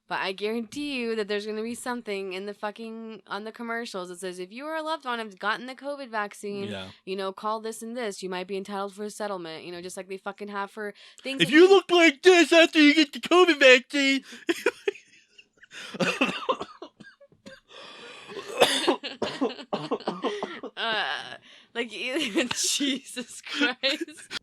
But I guarantee you that there's going to be something in the on the commercials that says, if you or a loved one have gotten the COVID vaccine, call this and this. You might be entitled for a settlement, just like they fucking have for things. If you look like this after you get the COVID vaccine. Jesus Christ.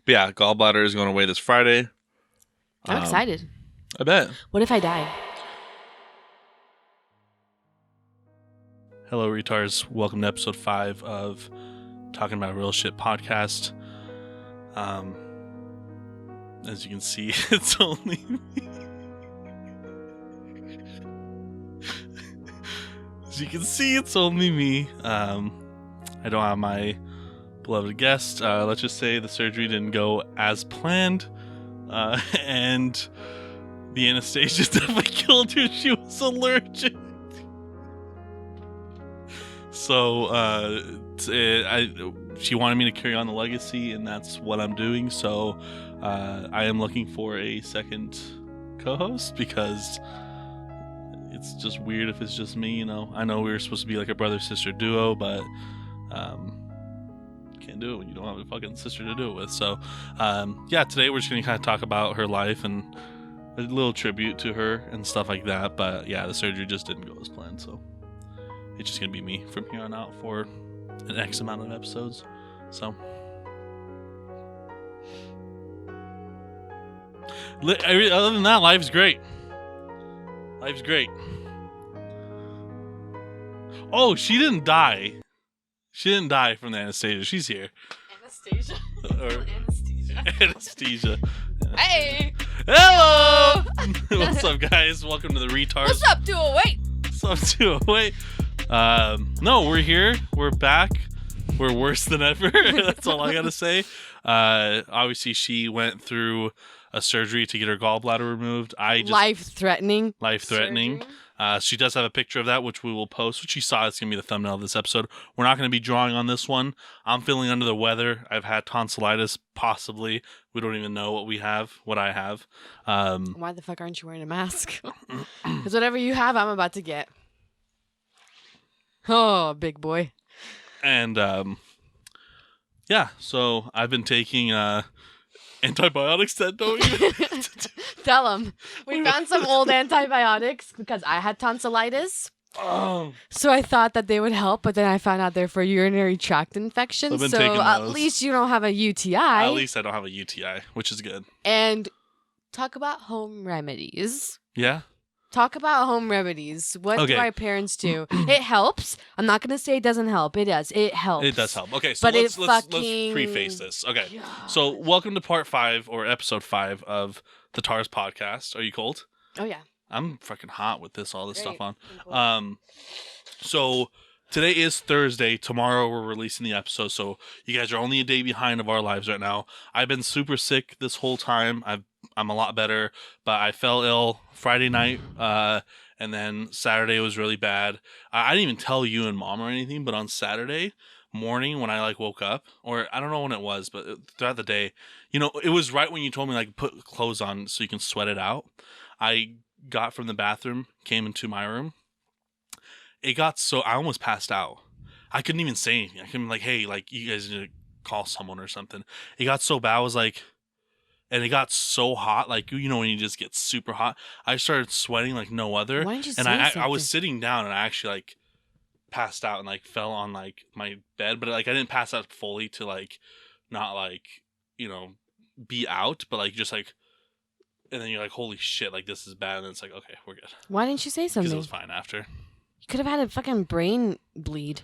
But yeah, gallbladder is going away this Friday. I'm excited. I bet. What if I die? Hello, ReTARS. Welcome to episode 5 of Talking About Real Shit podcast. As you can see, it's only me. As you can see, it's only me. I don't have my beloved guest. Let's just say the surgery didn't go as planned. And the anesthesia definitely killed her. She was allergic. So, she wanted me to carry on the legacy, and that's what I'm doing. So, I am looking for a second co-host because it's just weird if it's just me, I know we were supposed to be like a brother-sister duo, but can't do it when you don't have a fucking sister to do it with. So, today we're just going to kind of talk about her life and a little tribute to her and stuff like that. But yeah, the surgery just didn't go as planned, so it's just going to be me from here on out for an X amount of episodes. So, other than that, life's great. Life's great. Oh, she didn't die. She didn't die from the anesthesia. She's here. Anesthesia? Anesthesia. Hey! Hello! What's up, guys? Welcome to the ReTARS. What's up, 208? What's up, 208? No, we're here. We're back. We're worse than ever. That's all I gotta say. Obviously, she went through a surgery to get her gallbladder removed. Life-threatening. Life-threatening. She does have a picture of that, which we will post, which you saw. It's going to be the thumbnail of this episode. We're not going to be drawing on this one. I'm feeling under the weather. I've had tonsillitis, possibly. We don't even know what I have. Why the fuck aren't you wearing a mask? Because whatever you have, I'm about to get. Oh, big boy. And, so I've been taking antibiotics that don't even... Tell them. We found some old antibiotics because I had tonsillitis. Oh. So I thought that they would help, but then I found out they're for urinary tract infections. So at least you don't have a UTI. At least I don't have a UTI, which is good. And talk about home remedies. Yeah? Talk about home remedies. What do our parents do? It helps. I'm not going to say it doesn't help. It does. It helps. It does help. Okay, so let's preface this. Okay, so welcome to part 5 or episode 5 of the TARS podcast. Are you cold? Oh, yeah. I'm fucking hot with all this stuff on. So today is Thursday. Tomorrow we're releasing the episode, so you guys are only a day behind of our lives right now. I've been super sick this whole time. I'm a lot better, but I fell ill Friday night, and then Saturday was really bad. I didn't even tell you and Mom or anything, but on Saturday morning when I woke up, or I don't know when it was, but throughout the day, it was right when you told me put clothes on so you can sweat it out. I got from the bathroom, came into my room. It got so I almost passed out. I couldn't even say anything. I couldn't hey, you guys need to call someone or something. It got so bad. I was and it got so hot, when you just get super hot. I started sweating like no other. Why didn't you say something? I was sitting down and I actually passed out and fell on my bed, but I didn't pass out fully to not be out, but and then you're like, holy shit, this is bad, and then it's okay, we're good. Why didn't you say something? Because it was fine after. You could have had a fucking brain bleed.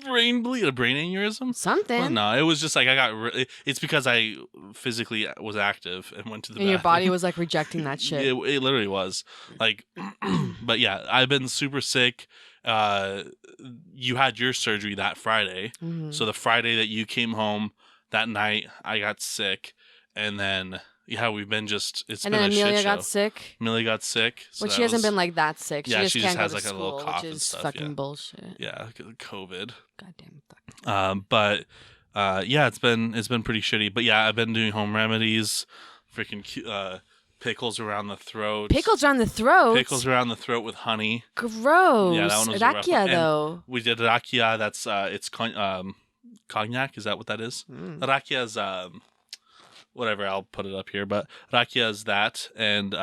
Brain bleed? A brain aneurysm? Something. Well, no, it was just I got... it's because I physically was active and went to the bathroom. And your body was rejecting that shit. It literally was. But yeah, I've been super sick. You had your surgery that Friday. Mm-hmm. So the Friday that you came home, that night I got sick, and then we've been just it's and been then a shit Amelia show. got sick. Amelia got sick, so But she hasn't been like that sick. Yeah, she just can't has go like to a little school, cough which and is stuff. fucking bullshit. Yeah, COVID. Goddamn fuck. But yeah, it's been pretty shitty. But yeah, I've been doing home remedies, freaking pickles around the throat. Pickles around the throat. Pickles around the throat with honey. Gross. Yeah, that one was a rough one. Though. We did rakia. That's it's cognac. Is that what that is? Rakia is whatever. I'll put it up here. But rakia is that, and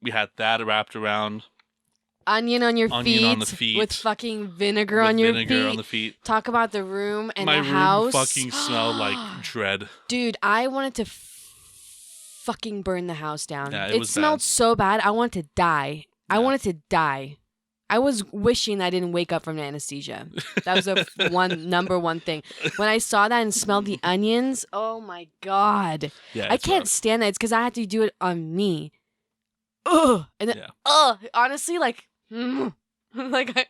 we had that wrapped around. Onion on the feet with fucking vinegar on your feet. Talk about the room and the house. My room fucking smelled like dread. Dude, I wanted to fucking burn the house down. Yeah, it smelled so bad. I wanted to die. Yeah. I wanted to die. I was wishing I didn't wake up from the anesthesia. That was the number one thing. When I saw that and smelled the onions, oh my God. Yeah, I can't stand that. It's because I had to do it on me. Ugh. And then, honestly, like, like,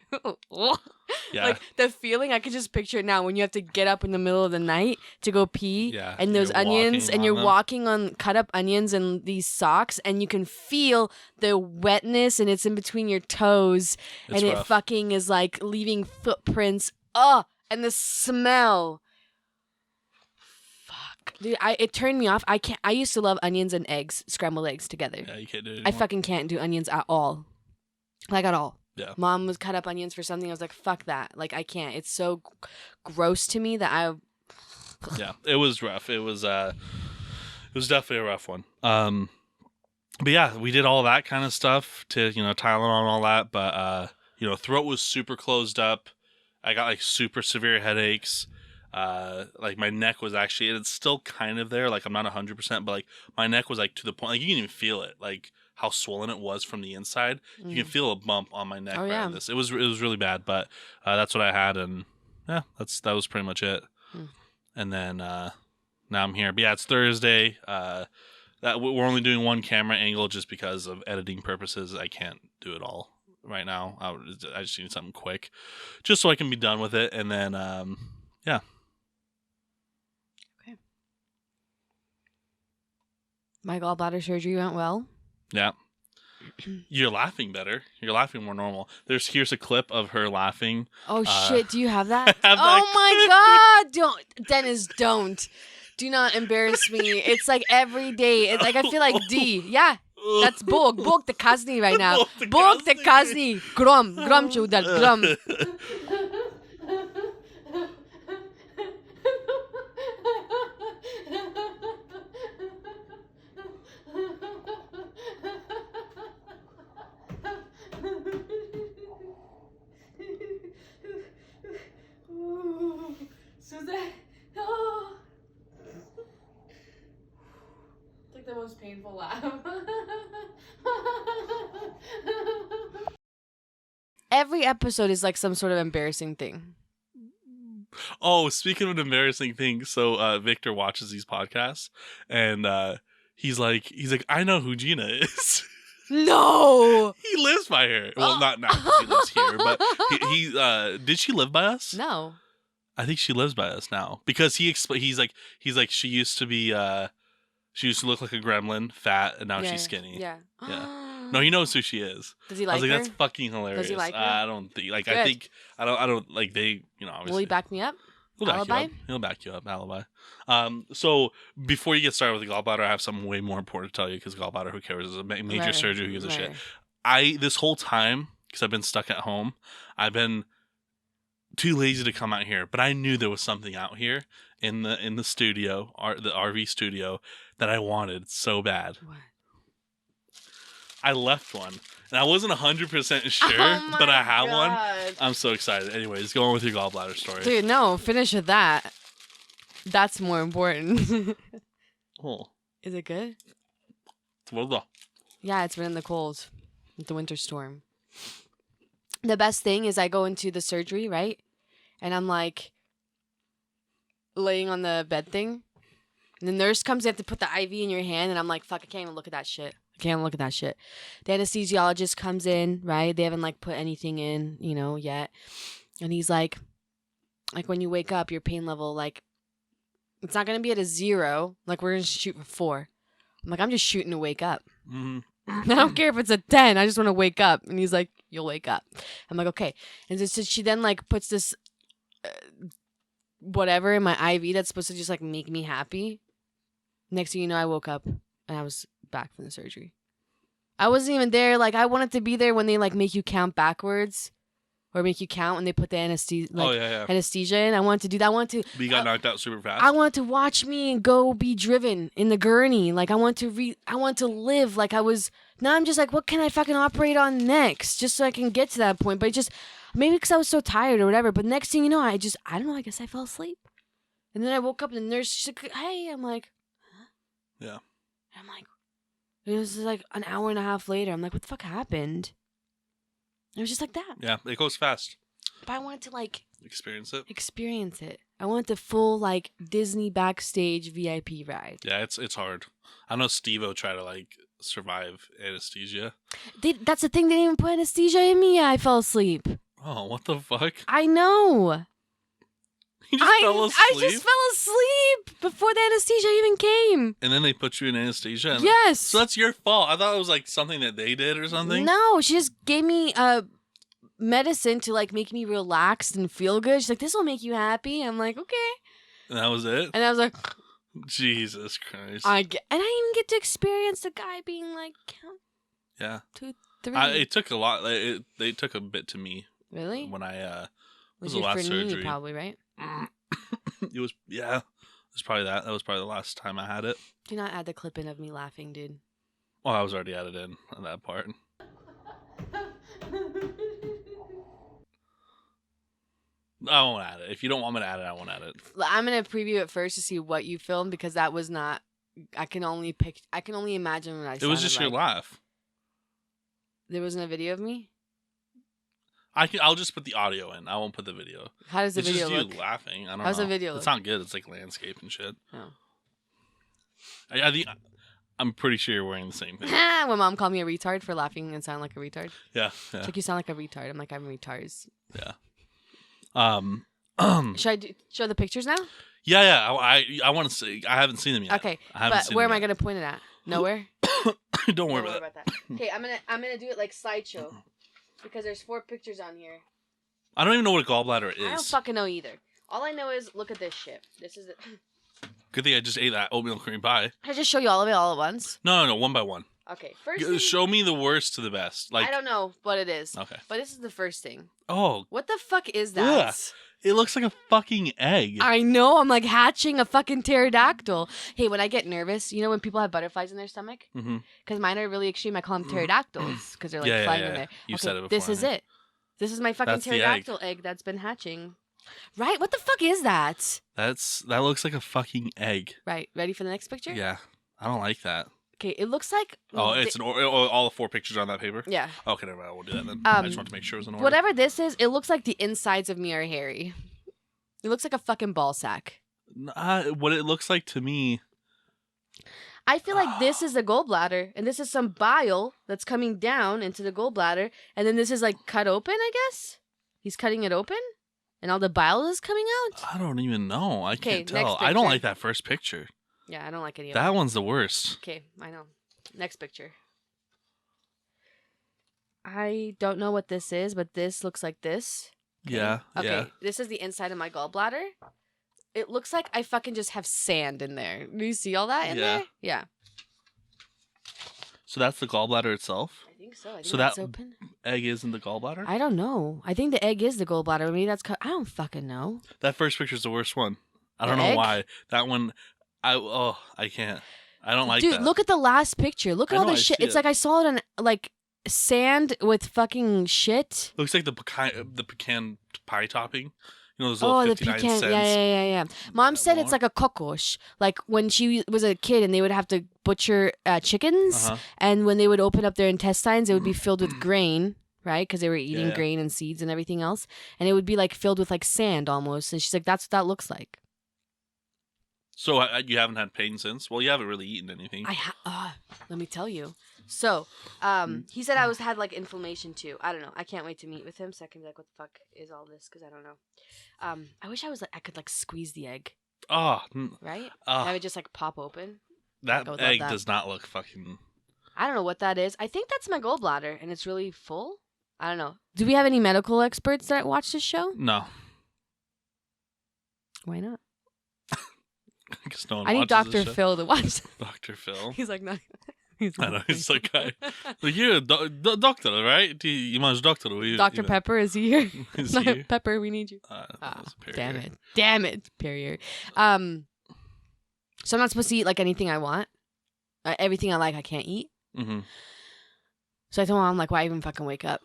like the feeling, I could just picture it now when you have to get up in the middle of the night to go pee, and those onions, and you're walking on cut up onions and these socks, and you can feel the wetness, and it's in between your toes, and it fucking is like leaving footprints. And the smell. Dude, it turned me off. I used to love onions and eggs, scrambled eggs together. Yeah, you can't do it anymore. I fucking can't do onions at all. Like, at all. Yeah. Mom was cut up onions for something. I was like, fuck that. Like, I can't. It's so gross to me that I... Yeah, it was rough. It was definitely a rough one. But yeah, we did all that kind of stuff to, Tylenol and all that. But, throat was super closed up. I got, like, super severe headaches. Like, my neck was actually... It's still kind of there. Like, I'm not 100%, but, like, my neck was, like, to the point... Like, you can even feel it. Like... how swollen it was from the inside. You can feel a bump on my neck in this. It was really bad, but that's what I had, and yeah, that was pretty much it. And then now I'm here. But yeah, it's Thursday. That we're only doing one camera angle just because of editing purposes. I can't do it all right now. I just need something quick, just so I can be done with it. And then yeah. Okay. My gallbladder surgery went well. Yeah. You're laughing better. You're laughing more normal. Here's a clip of her laughing. Oh shit, do you have that? My God. Don't. Dennis, don't. Do not embarrass me. It's like every day. It's like I feel like D. Yeah. That's Bog the Kazni right now. Bog the Kazni. Grom chudal. Grom. Suzanne, oh. It's like the most painful laugh. Every episode is like some sort of embarrassing thing. Oh, speaking of an embarrassing thing, so Victor watches these podcasts, and he's like, I know who Gina is. No, he lives by her. Well, not now because he lives here, but he did she live by us? No. I think she lives by us now because he's like she used to be she used to look like a gremlin, fat, and now she's skinny. Yeah. No, he knows who she is. Does he like her? I was like, that's fucking hilarious. Does he like her? I don't think I don't like they, obviously. Will he back me up? Alibi? He'll back you up. Alibi. So before you get started with the gallbladder, I have something way more important to tell you because gallbladder, who cares? Is a major surgery. Who gives a shit? This whole time, because I've been stuck at home, I've been too lazy to come out here, but I knew there was something out here in the studio, the RV studio, that I wanted so bad. What? I left one, and I wasn't 100% sure, but I have one. I'm so excited. Anyways, go on with your gallbladder story. Dude, no, finish with that. That's more important. Oh. Is it good? Well, yeah, it's been in the cold with the winter storm. The best thing is I go into the surgery, right? And I'm like laying on the bed thing. And the nurse comes, they have to put the IV in your hand. And I'm like, fuck, I can't even look at that shit. The anesthesiologist comes in, right? They haven't like put anything in, yet. And he's like when you wake up, your pain level like It's not going to be at a 0. Like, we're going to shoot for 4. I'm like, I'm just shooting to wake up. Mm-hmm. I don't care if it's a 10. I just want to wake up. And he's like, you'll wake up. I'm like, okay. And so she then, like, puts this whatever in my IV that's supposed to just, like, make me happy. Next thing you know, I woke up and I was back from the surgery. I wasn't even there. Like, I wanted to be there when they, like, make you count backwards. Or make you count when they put the anesthesia in. I wanted to do that. But you got knocked out super fast. I wanted to watch me and go be driven in the gurney. Like, I want to live like I was. Now I'm just like, what can I fucking operate on next? Just so I can get to that point. But it just, maybe because I was so tired or whatever. But next thing you know, I don't know, I guess I fell asleep. And then I woke up and the nurse, she's like, hey, I'm like, huh? Yeah. I'm like, it was like an hour and a half later. I'm like, what the fuck happened? It was just like that. Yeah, it goes fast. But I wanted to, like... Experience it. I wanted the full, like, Disney backstage VIP ride. Yeah, it's hard. I know Steve-O tried to, like, survive anesthesia. That's the thing. They didn't even put anesthesia in me. I fell asleep. Oh, what the fuck? I know. You just fell asleep? I just fell asleep before the anesthesia even came. And then they put you in anesthesia? Yes. So that's your fault. I thought it was like something that they did or something. No, she just gave me medicine to like make me relaxed and feel good. She's like, this will make you happy. I'm like, okay. And that was it? And I was like... Jesus Christ. And I didn't even get to experience the guy being like, count. Yeah. 2, 3. It took a lot. They took a bit to me. Really? When I was the last surgery. Probably, right? It was, yeah. It was probably that. That was probably the last time I had it. Do not add the clip in of me laughing, dude. Oh, I was already added in on that part. I won't add it. If you don't want me to add it, I won't add it. I'm gonna preview it first to see what you filmed because that was not. I can only imagine what I. It was just your laugh. There wasn't a video of me. I'll just put the audio in. I won't put the video. How does the video look? look? It's just you laughing. I don't know. How's the video look? It's not good. It's like landscape and shit. Oh. I think I'm pretty sure you're wearing the same thing. When mom called me a retard for laughing and sound like a retard. Yeah. She's like, you sound like a retard. I'm like, I'm ReTARS. Yeah. Should I show the pictures now? Yeah. I want to see. I haven't seen them yet. Okay. But where am I gonna point it at? Nowhere. Don't worry about that. Okay, I'm gonna do it like slideshow because there's 4 pictures on here. I don't even know what a gallbladder is. I don't fucking know either. All I know is look at this shit. This is it. Good thing I just ate that oatmeal cream pie. Can I just show you all of it all at once? No, one by one. Okay, first thing, show me the worst to the best. Like I don't know what it is. Okay. But this is the first thing. Oh. What the fuck is that? Ugh. It looks like a fucking egg. I know. I'm like hatching a fucking pterodactyl. Hey, when I get nervous, you know when people have butterflies in their stomach? Mm-hmm. Because mine are really extreme. I call them pterodactyls because they're like flying in there. You said it before. This is it. This is my fucking pterodactyl egg that's been hatching. Right? What the fuck is that? That looks like a fucking egg. Right. Ready for the next picture? Yeah. I don't like that. Okay, it looks like... Oh, it's all the 4 pictures on that paper? Yeah. Okay, never mind. We'll do that then. I just want to make sure it was in order. Whatever this is, it looks like the insides of me are hairy. It looks like a fucking ball sack. What it looks like to me... I feel like this is the gallbladder, and this is some bile that's coming down into the gallbladder, and then this is like cut open, I guess? He's cutting it open? And all the bile is coming out? I don't even know. I can't tell. Next I don't picture. like that first picture. Yeah, I don't like any of them. That one's the worst. Okay, I know. Next picture. I don't know what this is, but this looks like this. Okay. Yeah. Okay, this is the inside of my gallbladder. It looks like I fucking just have sand in there. Do you see all that in there? Yeah. So that's the gallbladder itself? I think so. I think so that's that open. Egg is in the gallbladder? I don't know. I think the egg is the gallbladder. Maybe that's... I don't fucking know. That first picture is the worst one. I don't The know egg? why. That one... I can't. I don't like Dude, that. look at the last picture. Look at all know, the I shit. see It's it. like I saw it on like sand with fucking shit. Looks like the pecan pie topping. You know those little 59 the pecan. cents. Yeah. Mom said it's like a kokosh. Like when she was a kid and they would have to butcher chickens, and when they would open up their intestines, it would be filled with grain, right? Because they were eating grain and seeds and everything else, and it would be like filled with like sand almost. And she's like, "That's what that looks like." So you haven't had pain since? Well, you haven't really eaten anything. Let me tell you. So, he said I had like inflammation too. I don't know. I can't wait to meet with him so I can be like, what the fuck is all this? Because I don't know. I wish I could like squeeze the egg. Right? That would just like pop open. That egg does not look fucking... I don't know what that is. I think that's my gallbladder, and it's really full. I don't know. Do we have any medical experts that watch this show? No. Why not? Because no one I need Dr. Phil to watch. Dr. Phil? He's like, no. I know, he's like, like you're a doctor, right? You manage doctor. Dr. Pepper, is he here? Is he here? Pepper, we need you. Damn it, Perrier. So I'm not supposed to eat like anything I want. Everything I like, I can't eat. Mm-hmm. So I told Mom, like, why even fucking wake up?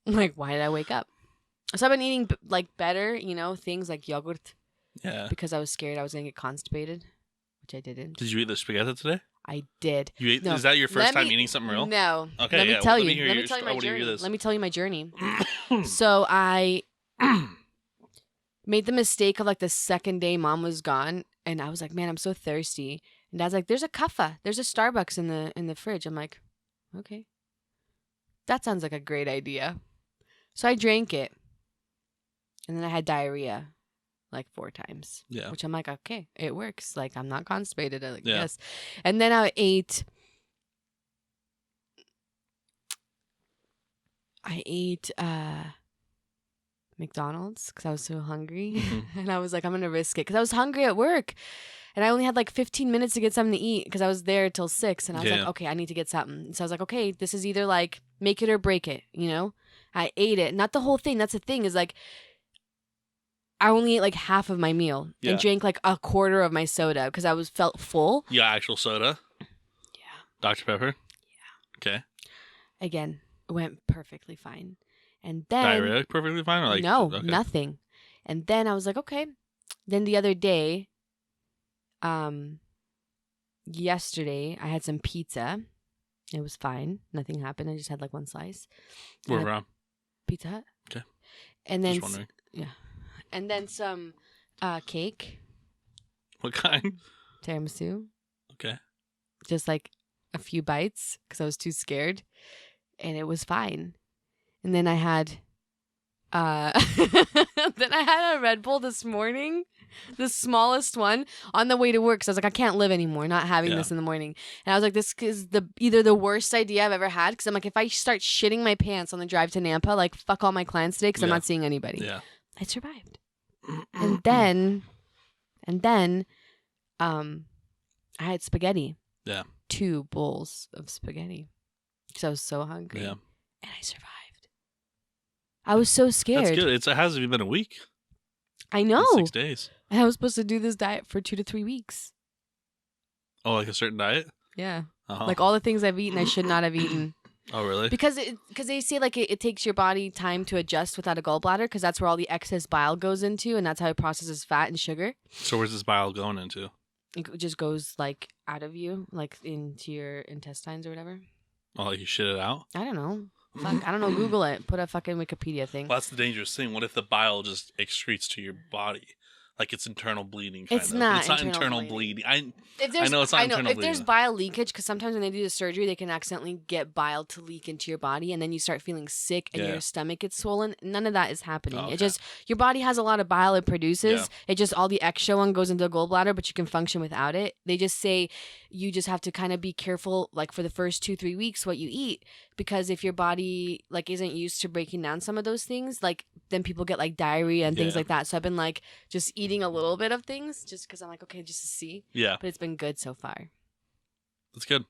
Like, why did I wake up? So I've been eating like better, things like yogurt. Yeah. Because I was scared I was gonna get constipated, which I didn't. Did you eat the spaghetti today? I did. You ate? No. Is that your first time eating something real? No. Okay. Let me tell you. Let me tell you my journey. Let me tell you my journey. So I made the mistake of like the second day Mom was gone, and I was like, man, I'm so thirsty. And Dad's like, there's a cuffa. There's a Starbucks in the fridge. I'm like, okay. That sounds like a great idea. So I drank it. And then I had diarrhea like 4 times. Yeah. Which I'm like, okay, it works. Like, I'm not constipated. I guess. And then I ate McDonald's because I was so hungry. Mm-hmm. And I was like, I'm going to risk it because I was hungry at work. And I only had like 15 minutes to get something to eat because I was there till 6. And I was like, okay, I need to get something. So I was like, okay, this is either like make it or break it, I ate it. Not the whole thing. That's the thing is like, I only ate like half of my meal and drank like a quarter of my soda because I felt full. Yeah, actual soda? Yeah. Dr. Pepper? Yeah. Okay. Again, it went perfectly fine. And then... Diarrhea perfectly fine? Or like, no, nothing. And then I was like, okay. Then the other day, yesterday, I had some pizza. It was fine. Nothing happened. I just had like 1 slice. Where from? Pizza Hut. Okay. And then... Just wondering. Yeah. And then some cake. What kind? Tiramisu. Okay. Just like a few bites because I was too scared. And it was fine. And then I had a Red Bull this morning. The smallest one on the way to work. So I was like, I can't live anymore not having this in the morning. And I was like, this is either the worst idea I've ever had. Because I'm like, if I start shitting my pants on the drive to Nampa, like fuck all my clients today because I'm not seeing anybody. Yeah. I survived. And then I had spaghetti. Yeah. 2 bowls of spaghetti. Because I was so hungry. Yeah. And I survived. I was so scared. That's good. It hasn't even been a week. I know. 6 days. And I was supposed to do this diet for 2 to 3 weeks. Oh, like a certain diet? Yeah. Uh-huh. Like all the things I've eaten, I should not have eaten. Oh, really? Because they say like it takes your body time to adjust without a gallbladder because that's where all the excess bile goes into and that's how it processes fat and sugar. So where's this bile going into? It just goes like out of you, like into your intestines or whatever. Oh, like you shit it out? I don't know. Fuck, I don't know. Google it. Put a fucking Wikipedia thing. Well, that's the dangerous thing. What if the bile just excretes to your body? Like it's internal bleeding, kind of. It's not internal bleeding. I know it's not internal bleeding. If there's bile leakage, because sometimes when they do the surgery, they can accidentally get bile to leak into your body, and then you start feeling sick, and your stomach gets swollen. None of that is happening. Okay. It just your body has a lot of bile it produces. Yeah. It just all the extra one goes into the gallbladder, but you can function without it. They just say you just have to kind of be careful, like for the first 2-3 weeks, what you eat, because if your body like isn't used to breaking down some of those things, like then people get like diarrhea and things like that. So I've been like just eating a little bit of things just because I'm like, okay, just to see. Yeah. But it's been good so far. That's good.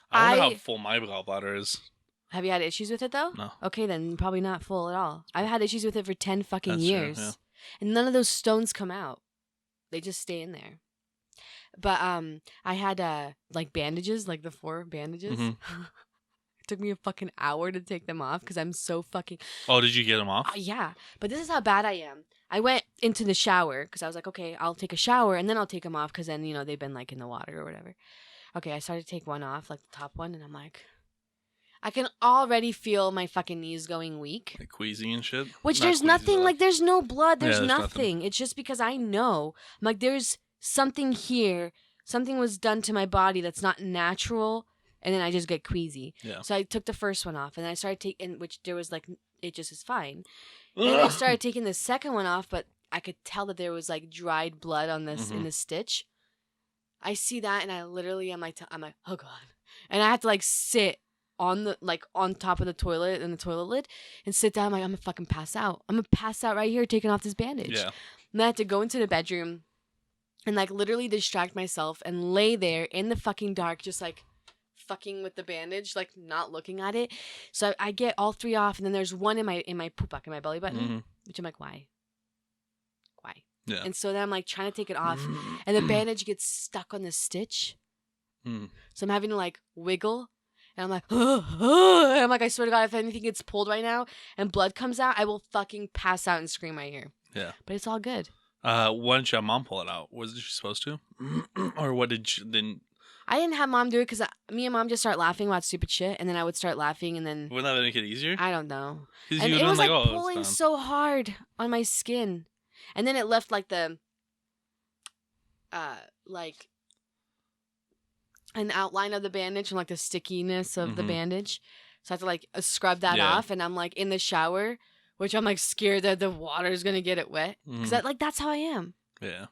I wonder how full my gallbladder is. Have you had issues with it though? No. Okay, then probably not full at all. I've had issues with it for 10 fucking years. True, yeah. And none of those stones come out. They just stay in there. But I had like bandages, like the 4 bandages. Mm-hmm. It took me a fucking hour to take them off because I'm so fucking... Oh, did you get them off? Yeah. But this is how bad I am. I went into the shower because I was like, okay, I'll take a shower and then I'll take them off because then, they've been like in the water or whatever. Okay, I started to take one off, like the top one, and I'm like... I can already feel my fucking knees going weak. Like queasy and shit? Which there's nothing, like there's no blood, there's nothing. It's just because I know. I'm like, there's something here. Something was done to my body that's not natural. And then I just get queasy. Yeah. So I took the first one off, and then I started taking, which there was like, it just is fine. And I started taking the second one off, but I could tell that there was like dried blood on this in the stitch. I see that, and I literally am like, oh god, and I had to like sit on the on top of the toilet and the toilet lid and sit down. I'm like, I'm gonna fucking pass out. I'm gonna pass out right here, taking off this bandage. Yeah. And I had to go into the bedroom and like literally distract myself and lay there in the fucking dark, just like fucking with the bandage, like not looking at it. So I get all 3 off, and then there's one in my pupak, in my belly button, which I'm like, why? Yeah. And so then I'm like trying to take it off, and the bandage gets stuck on the stitch. So I'm having to like wiggle, and I'm like, and I'm like, I swear to God, if anything gets pulled right now and blood comes out, I will fucking pass out and scream my ear. Yeah. But it's all good. Why didn't your mom pull it out? Was she supposed to? Or what did she, didn't... I didn't have mom do it because me and mom just start laughing about stupid shit, and then I would start laughing, and then... Wouldn't that make it easier? I don't know. And it was like pulling so hard on my skin. And then it left like the... like an outline of the bandage and like the stickiness of the bandage. So I have to like scrub that off, and I'm like in the shower, which I'm like scared that the water is going to get it wet. Because that's how I am. Yeah.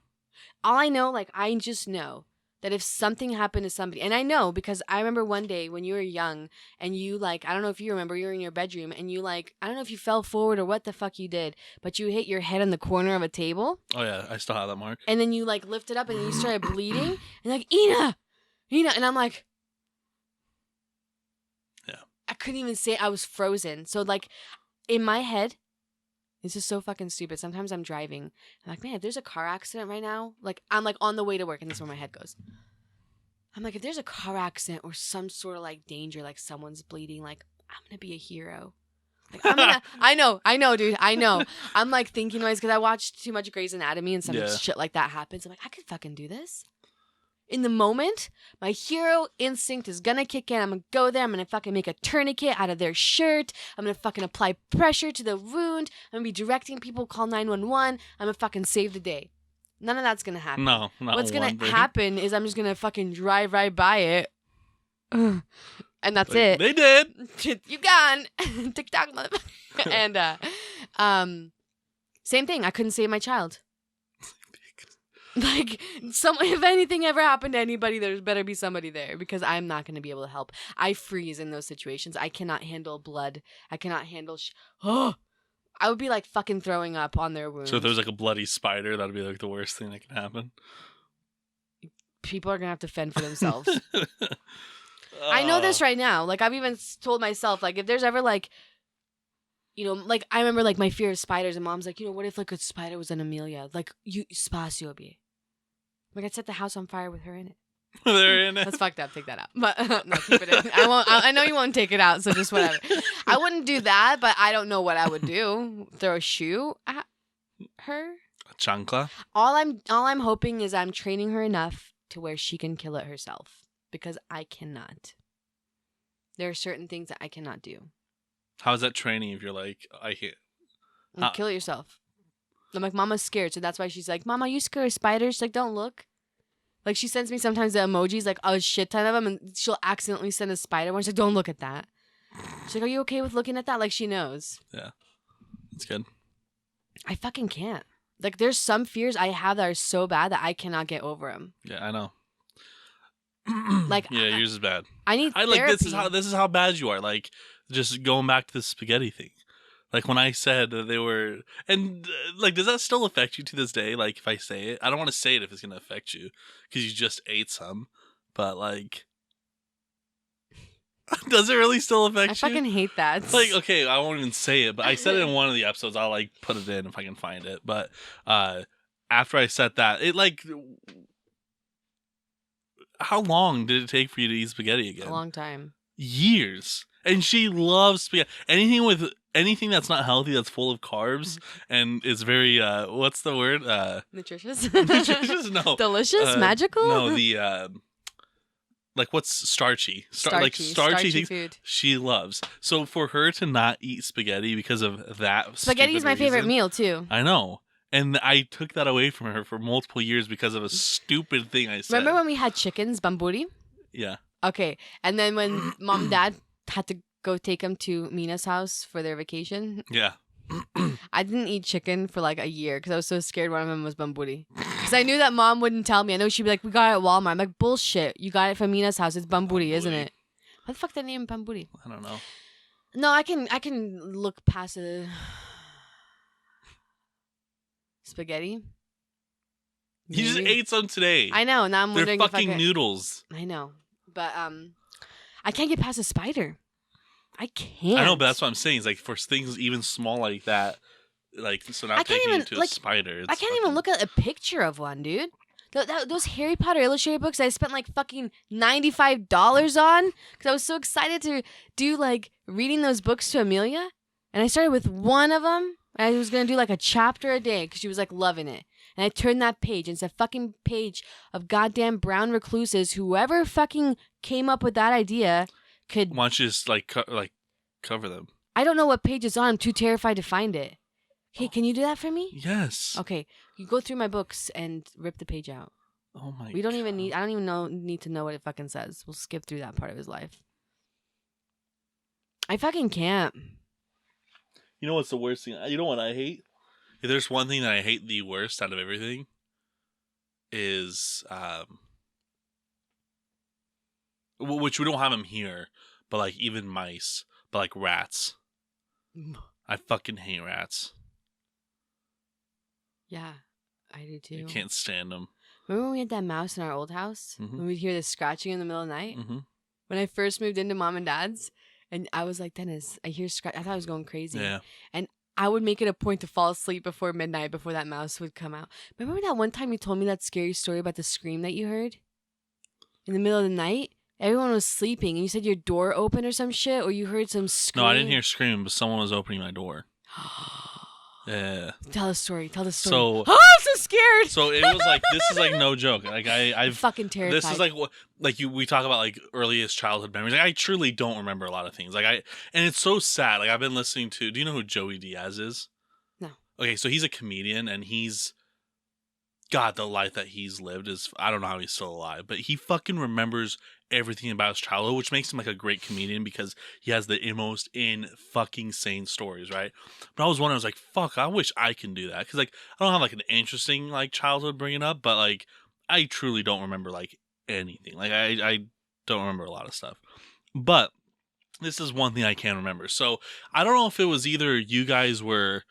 All I know, like I just know that if something happened to somebody, and I know because I remember one day when you were young and you like, I don't know if you remember, you were in your bedroom and you like, I don't know if you fell forward or what the fuck you did, but you hit your head on the corner of a table. Oh yeah, I still have that mark. And then you like lifted up and then you started bleeding and like, Ina, and I'm like, yeah, I couldn't even say it. I was frozen. So like in my head, this is so fucking stupid. Sometimes I'm driving. I'm like, man, if there's a car accident right now, like I'm like on the way to work, and this is where my head goes. I'm like, if there's a car accident or some sort of like danger, like someone's bleeding, like I'm gonna be a hero. Like I'm gonna, I know, dude, I know. I'm like thinking noise because I watched too much Grey's Anatomy and some shit like that happens. I'm like, I could fucking do this. In the moment, my hero instinct is gonna kick in. I'm gonna go there. I'm gonna fucking make a tourniquet out of their shirt. I'm gonna fucking apply pressure to the wound. I'm gonna be directing people, call 911. I'm gonna fucking save the day. None of that's gonna happen. No, not what's gonna thing. happen is I'm just gonna fucking drive right by it. And that's like, it. They did. You gone. TikTok, motherfucker. And same thing. I couldn't save my child. Like, if anything ever happened to anybody, there's better be somebody there because I'm not going to be able to help. I freeze in those situations. I cannot handle blood. I cannot handle I would be like fucking throwing up on their wounds. So if there's like a bloody spider, that'd be like the worst thing that can happen. People are going to have to fend for themselves. I know this right now. Like, I've even told myself, like, if there's ever like, you know, like I remember like my fear of spiders, and mom's like, you know, what if like a spider was an Amelia? Like, you spazio be. Like, I'd set the house on fire with her in it. They're in it. That's fucked up. Take that out. But no, keep it in. I won't. I know you won't take it out, so just whatever. I wouldn't do that, but I don't know what I would do. Throw a shoe at her. A chancla. All I'm hoping is I'm training her enough to where she can kill it herself, because I cannot. There are certain things that I cannot do. How's that training if you're like, I can't? Kill it yourself. I'm like, Mama's scared, so that's why she's like, Mom, are you scared of spiders? She's like, don't look. Like, she sends me sometimes the emojis, like a shit ton of them, and she'll accidentally send a spider one. She's like, don't look at that. She's like, are you okay with looking at that? Like, she knows. Yeah. That's good. I fucking can't. Like, there's some fears I have that are so bad that I cannot get over them. Yeah, I know. Like, yeah, yours is bad. I need therapy. Like, this is how bad you are. Like, just going back to the spaghetti thing. Like, when I said that they were... And, like, does that still affect you to this day? Like, if I say it? I don't want to say it if it's going to affect you. Because you just ate some. But, like... Does it really still affect you? I fucking hate that. Like, okay, I won't even say it. But I said it in one of the episodes. I'll, like, put it in if I can find it. But after I said that, it, like... How long did it take for you to eat spaghetti again? A long time. Years. And she loves spaghetti. Anything that's not healthy, that's full of carbs, and is very what's the word? Nutritious. Nutritious? No. Delicious? Magical? No, the like what's starchy? Starchy things food. She loves. So for her to not eat spaghetti because of that, spaghetti is my favorite meal too. I know. And I took that away from her for multiple years because of a stupid thing I said. Remember when we had chickens, bamburi? Yeah. Okay. And then when mom and dad had to go take them to Mina's house for their vacation. Yeah. I didn't eat chicken for like a year because I was so scared one of them was bamburi. Because I knew that mom wouldn't tell me. I know she'd be like, we got it at Walmart. I'm like, bullshit. You got it from Mina's house. It's bamburi, isn't it? What the fuck that name bamburi? I don't know. No, I can look past the spaghetti. Maybe. You just ate some today. I know. Now I'm wondering if fucking noodles. I know. But I can't get past a spider. I can't. I know, but that's what I'm saying. It's like for things even small like that, like so not taking you to a spider. I can't even look at a picture of one, dude. Those Harry Potter illustrated books I spent like fucking $95 on because I was so excited to do like reading those books to Amelia, and I started with one of them. I was gonna do like a chapter a day because she was like loving it. And I turned that page, and it's a fucking page of goddamn brown recluses. Whoever fucking came up with that idea could. Why don't you just cover them? I don't know what page it's on. I'm too terrified to find it. Hey, can you do that for me? Yes. Okay, you go through my books and rip the page out. Oh my. We don't even need. I don't even need to know what it fucking says. We'll skip through that part of his life. I fucking can't. You know what's the worst thing? You know what I hate? If there's one thing that I hate the worst out of everything, is which we don't have them here, but like even mice, but like rats. I fucking hate rats. Yeah, I do too. I can't stand them. Remember when we had that mouse in our old house? Mm-hmm. When we'd hear the scratching in the middle of the night? Mm-hmm. When I first moved into mom and dad's, and I was like, Dennis, I hear scratch. I thought I was going crazy. Yeah. And I would make it a point to fall asleep before midnight before that mouse would come out. Remember that one time you told me that scary story about the scream that you heard? In the middle of the night? Everyone was sleeping, and you said your door opened or some shit, or you heard some scream? No, I didn't hear screaming, but someone was opening my door. Yeah. Tell the story. Tell the story. So, I'm so scared. So it was like, this is like no joke. Like I'm fucking terrified. This is like what, like we talk about like earliest childhood memories. Like I truly don't remember a lot of things. And it's so sad. Like I've been listening to. Do you know who Joey Diaz is? No. Okay, so he's a comedian, and God, the life that he's lived is, I don't know how he's still alive, but he fucking remembers everything about his childhood, which makes him like a great comedian because he has the most fucking sane stories, right? But I was wondering, I was like, fuck, I wish I can do that. Because like, I don't have like an interesting like childhood bringing up, but like, I truly don't remember like anything. Like I don't remember a lot of stuff. But this is one thing I can remember. So I don't know if it was either you guys were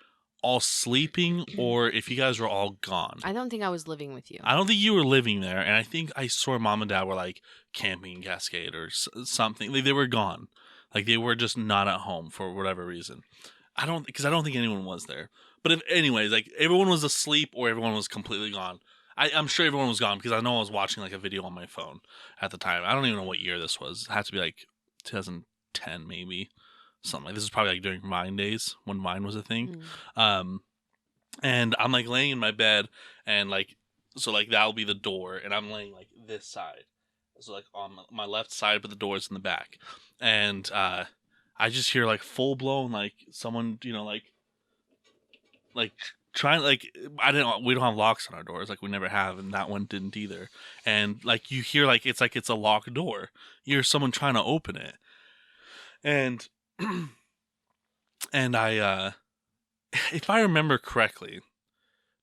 all sleeping or if you guys were all gone. I don't think I was living with you. I don't think you were living there, and I think I saw mom and dad were like camping in Cascade or something. Like, they were gone. Like they were just not at home for whatever reason. Because I don't think anyone was there. But anyways, like everyone was asleep or everyone was completely gone. I'm sure everyone was gone because I know I was watching like a video on my phone at the time. I don't even know what year this was. It had to be like 2010 maybe. Something like this is probably like during Vine days when Vine was a thing. And I'm like laying in my bed, and like so like that'll be the door, and I'm laying like this side, so like on my left side, but the door's in the back, and I just hear like full blown like someone like trying like we don't have locks on our doors, like we never have, and that one didn't either, and like you hear like it's a locked door, you hear someone trying to open it, and I if I remember correctly,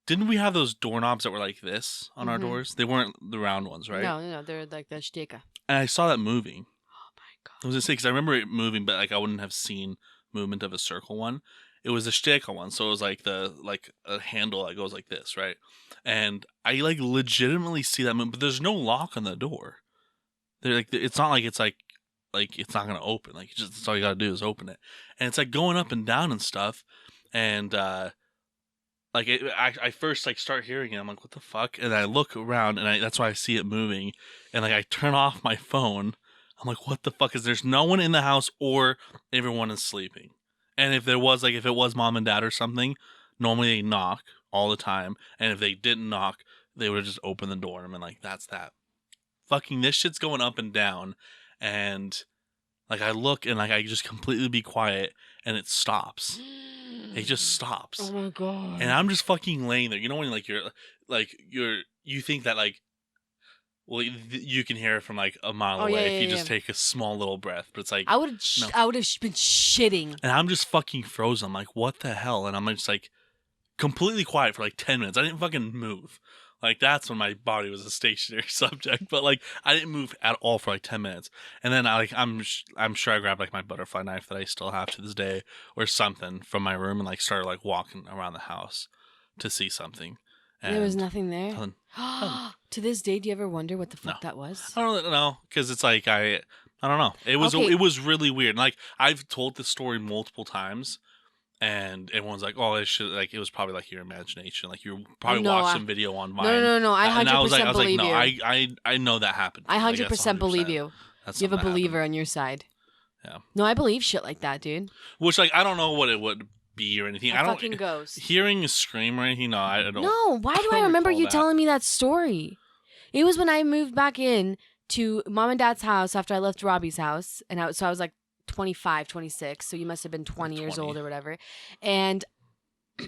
didn't we have those doorknobs that were like this on our doors? They weren't the round ones, right? No, they're like the shteka. And I saw that moving. Oh my god! I was gonna say because I remember it moving, but like I wouldn't have seen movement of a circle one. It was a shteka one, so it was like a handle that goes like this, right? And I like legitimately see that move, but there's no lock on the door. They're like, it's not like it's not gonna open. Like that's all you gotta do is open it, and it's like going up and down and stuff. And like I first like start hearing it. I'm like, what the fuck? And I look around, and that's why I see it moving. And like I turn off my phone. I'm like, what the fuck is? There's no one in the house, or everyone is sleeping. And if it was mom and dad or something, normally they knock all the time. And if they didn't knock, they would have just opened the door. And I'm like, that's that. Fucking this shit's going up and down. And like I look and like I just completely be quiet, and it stops. It just stops. Oh my god! And I'm just fucking laying there. You know when like you think that like Well, you can hear it from like a mile away if you just take a small little breath. But it's like I would have been shitting, and I'm just fucking frozen. I'm like, what the hell? And I'm just like completely quiet for like 10 minutes. I didn't fucking move. Like that's when my body was a stationary subject. But like I didn't move at all for like 10 minutes. And then I'm sure I grabbed like my butterfly knife that I still have to this day or something from my room and like started like walking around the house to see something. And there was nothing there. To this day, do you ever wonder what the fuck that was? I don't know, because it's like I don't know. It was really weird. Like I've told this story multiple times, and everyone's like, "Oh, it was probably like your imagination. Like you probably watched some video on Vine." No. I 100% believe you. I know that happened. I 100% believe you. You have a believer on your side. Yeah. No, I believe shit like that, dude. Which like I don't know what it would be or anything. I don't fucking ghost. Hearing a scream or anything. No, I don't. No, why do I remember you telling me that story? It was when I moved back in to mom and dad's house after I left Robbie's house, and I was like 25, 26, so you must have been 20 years old or whatever. And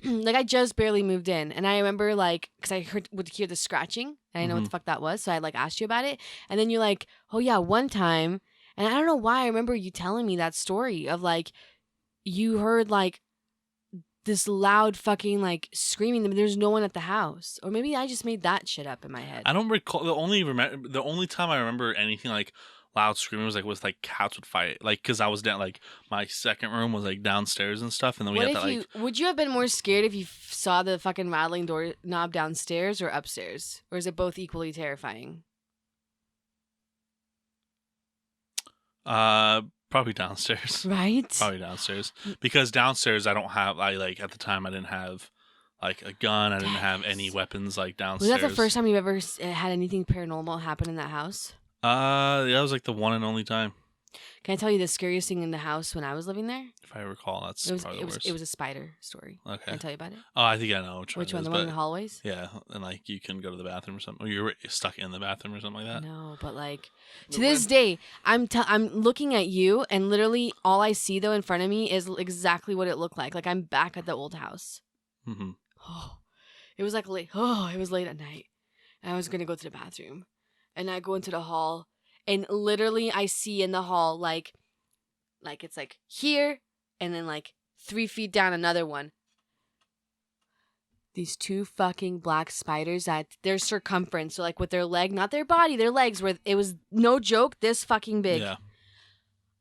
like I just barely moved in, and I remember like because I would hear the scratching, and I know what the fuck that was, so I like asked you about it, and then you're like, oh yeah, one time, and I don't know why I remember you telling me that story of like you heard like this loud fucking like screaming, but there's no one at the house, or maybe I just made that shit up in my head. I don't recall. The only time I remember anything like loud screaming was like cats would fight, like because I was down like my second room was like downstairs and stuff, and then we had that like. Would you have been more scared if you saw the fucking rattling door knob downstairs or upstairs, or is it both equally terrifying? Probably downstairs. Right? Probably downstairs. Because downstairs at the time I didn't have like a gun. I didn't have any weapons like downstairs. Was that the first time you've ever had anything paranormal happen in that house? Yeah, that was like the one and only time. Can I tell you the scariest thing in the house when I was living there? If I recall, probably the worst. It was a spider story. Okay. Can I tell you about it? Oh, I think I know which one. The one in the hallways? Yeah, and like you can go to the bathroom or something. Or you're stuck in the bathroom or something like that. No, but like to this day, I'm looking at you, and literally all I see though in front of me is exactly what it looked like. Like I'm back at the old house. Mm-hmm. Oh, it was like late. Oh, it was late at night, and I was gonna go to the bathroom, and I go into the hall, and literally I see in the hall like it's like here, and then like 3 feet down another one. These two fucking black spiders at their circumference, so like with their leg, not their body, their legs, where it was no joke, this fucking big. Yeah.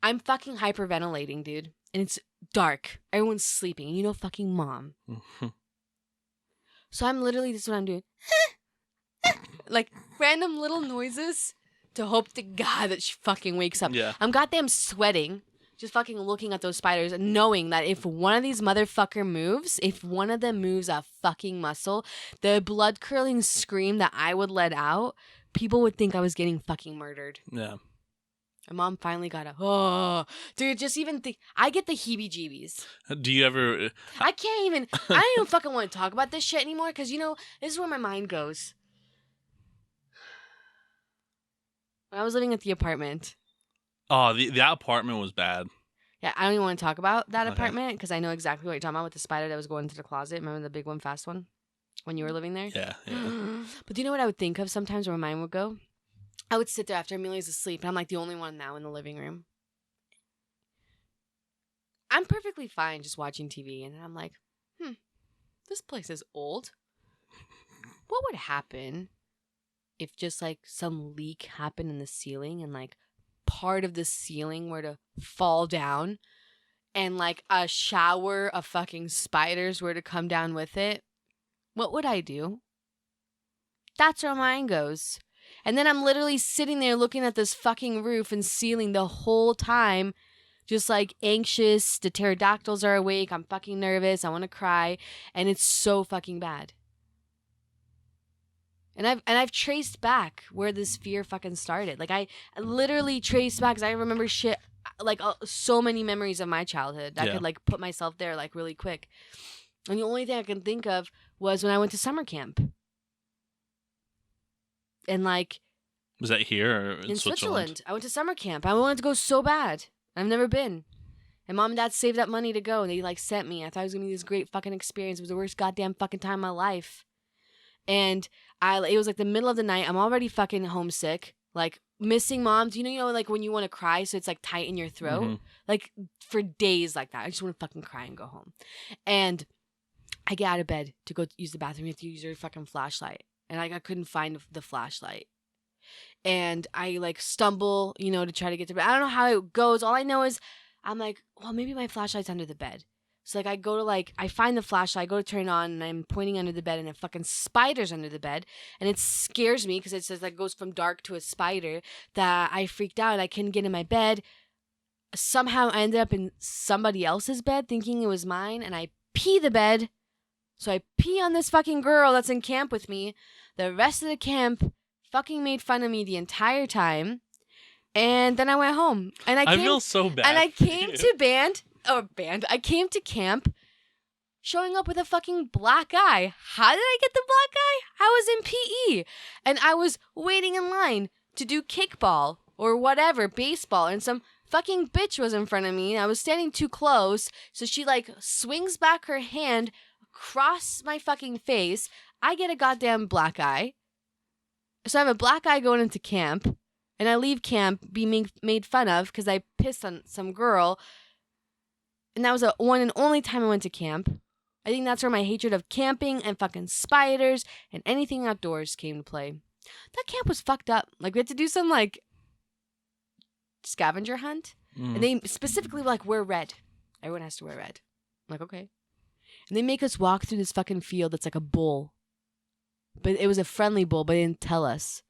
I'm fucking hyperventilating, dude, and it's dark. Everyone's sleeping, and you know, fucking mom. So I'm literally, this is what I'm doing, like random little noises to hope to God that she fucking wakes up. Yeah. I'm goddamn sweating. Just fucking looking at those spiders and knowing that if one of these motherfucker moves, if one of them moves a fucking muscle, the blood curdling scream that I would let out, people would think I was getting fucking murdered. Yeah. My mom finally got dude, just even think, I get the heebie-jeebies. Do you ever... I don't even fucking want to talk about this shit anymore because, you know, this is where my mind goes. When I was living at the apartment... Oh, that apartment was bad. Yeah, I don't even want to talk about that apartment because I know exactly what you're talking about with the spider that was going into the closet. Remember the big one, fast one? When you were living there? Yeah. But do you know what I would think of sometimes where my mind would go? I would sit there after Amelia's asleep, and I'm like the only one now in the living room. I'm perfectly fine just watching TV, and then I'm like, this place is old. What would happen if just like some leak happened in the ceiling and like part of the ceiling were to fall down and like a shower of fucking spiders were to come down with it? What would I do? That's where mine goes. And then I'm literally sitting there looking at this fucking roof and ceiling the whole time, just like anxious. The pterodactyls are awake. I'm fucking nervous. I want to cry. And it's so fucking bad. And I've traced back where this fear fucking started. Like I literally traced back because I remember shit, like so many memories of my childhood. I could like put myself there like really quick. And the only thing I can think of was when I went to summer camp. And like... Was that here or in Switzerland? I went to summer camp. I wanted to go so bad. I've never been. And mom and dad saved up money to go. And they like sent me. I thought it was going to be this great fucking experience. It was the worst goddamn fucking time of my life. And it was like the middle of the night. I'm already fucking homesick, like missing mom. Do you know, like when you want to cry, so it's like tight in your throat, Mm-hmm. like for days like that. I just want to fucking cry and go home. And I get out of bed to go use the bathroom. You have to use your fucking flashlight, and like I couldn't find the flashlight. And I like stumble, to try to get to bed. I don't know how it goes. All I know is I'm like, well, maybe my flashlight's under the bed. So like I go to I find the flashlight, I go to turn it on, and I'm pointing under the bed, and a fucking spider's under the bed, and it scares me because it says like goes from dark to a spider, that I freaked out and I couldn't get in my bed. Somehow I ended up in somebody else's bed thinking it was mine, and I pee the bed. So I pee on this fucking girl that's in camp with me. The rest of the camp fucking made fun of me the entire time. And then I went home. And I feel so bad. And I came to I came to camp showing up with a fucking black eye. How did I get the black eye? I was in PE. And I was waiting in line to do kickball or whatever, baseball, and some fucking bitch was in front of me. I was standing too close, so she like swings back her hand across my fucking face. I get a goddamn black eye. So I have a black eye going into camp, and I leave camp being made fun of because I pissed on some girl. And that was the one and only time I went to camp. I think that's where my hatred of camping and fucking spiders and anything outdoors came to play. That camp was fucked up. Like, we had to do some like scavenger hunt, and they specifically were like, wear red. Everyone has to wear red. I'm like, okay. And they make us walk through this fucking field that's like a bull. But it was a friendly bull, but they didn't tell us.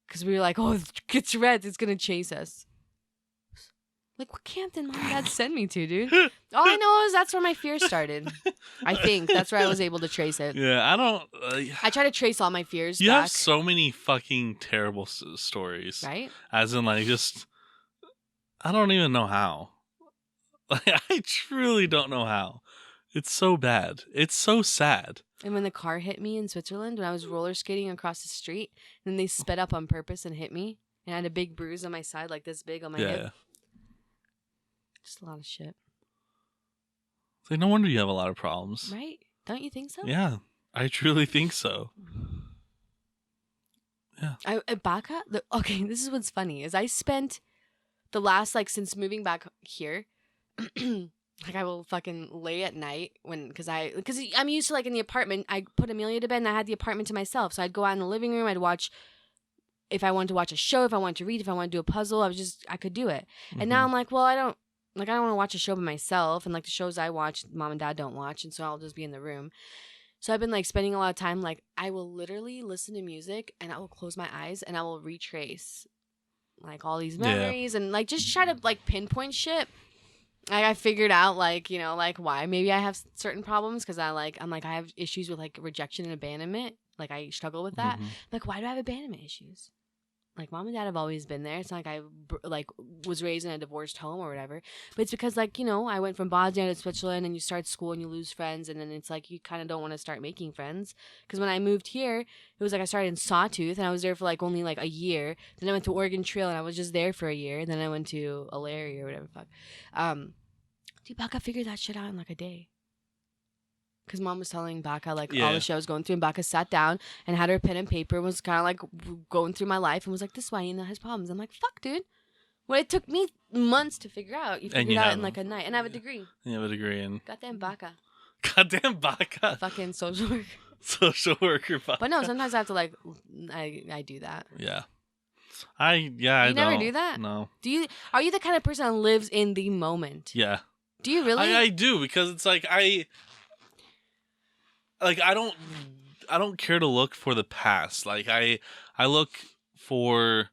Because we were like, oh, it's red. It's going to chase us. Like, what camp did mom and dad send me to, dude? All I know is that's where my fear started. I think that's where I was able to trace it. Yeah, I don't... I try to trace all my fears You back. have so many fucking terrible stories. Right? As in, like, just... I don't even know how. Like, I truly don't know how. It's so bad. It's so sad. And when the car hit me in Switzerland, when I was roller skating across the street, and they sped up on purpose and hit me, and I had a big bruise on my side, like this big on my hip. Just a lot of shit. It's like, no wonder you have a lot of problems. Right? Don't you think so? Yeah, I truly think so. Yeah. Baca? Okay, this is what's funny, is I spent the last, like, since moving back here, like, I will fucking lay at night because I'm used to, like, in the apartment, I put Amelia to bed and I had the apartment to myself. So I'd go out in the living room, I'd watch, if I wanted to watch a show, if I wanted to read, if I wanted to do a puzzle, I could do it. Mm-hmm. And now I'm like, well, I don't want to watch a show by myself. And, like, the shows I watch, mom and dad don't watch. And so I'll just be in the room. So I've been, like, spending a lot of time, like, I will literally listen to music and I will close my eyes and I will retrace, like, all these memories and, like, just try to, like, pinpoint shit. Like, I figured out, like, like, why maybe I have certain problems, because I'm like, I have issues with, like, rejection and abandonment. Like, I struggle with that. Mm-hmm. Like, why do I have abandonment issues? Like, mom and dad have always been there. It's not like I, like, was raised in a divorced home or whatever. But it's because, like, I went from Bosnia to Switzerland, and you start school and you lose friends, and then it's like you kind of don't want to start making friends. Because when I moved here, it was like I started in Sawtooth, and I was there for, like, only, like, a year. Then I went to Oregon Trail, and I was just there for a year. Then I went to Alaria or whatever the fuck. Dude, Baca figured that shit out in, like, a day. Because mom was telling Baca, like, all the shit I was going through. And Baca sat down and had her pen and paper and was kind of, like, going through my life and was like, this is why Ina has problems. I'm like, fuck, dude. Well, it took me months to figure out. You figured it out in, like, a night. And I have a degree. You have a degree in... Goddamn Baca. Goddamn Baca. Fucking social worker. Social worker Baca. But no, sometimes I have to, like, I do that. Yeah. You never do that? No. Are you the kind of person that lives in the moment? Yeah. Do you really? I do, because it's like I don't care to look for the past. Like I look for,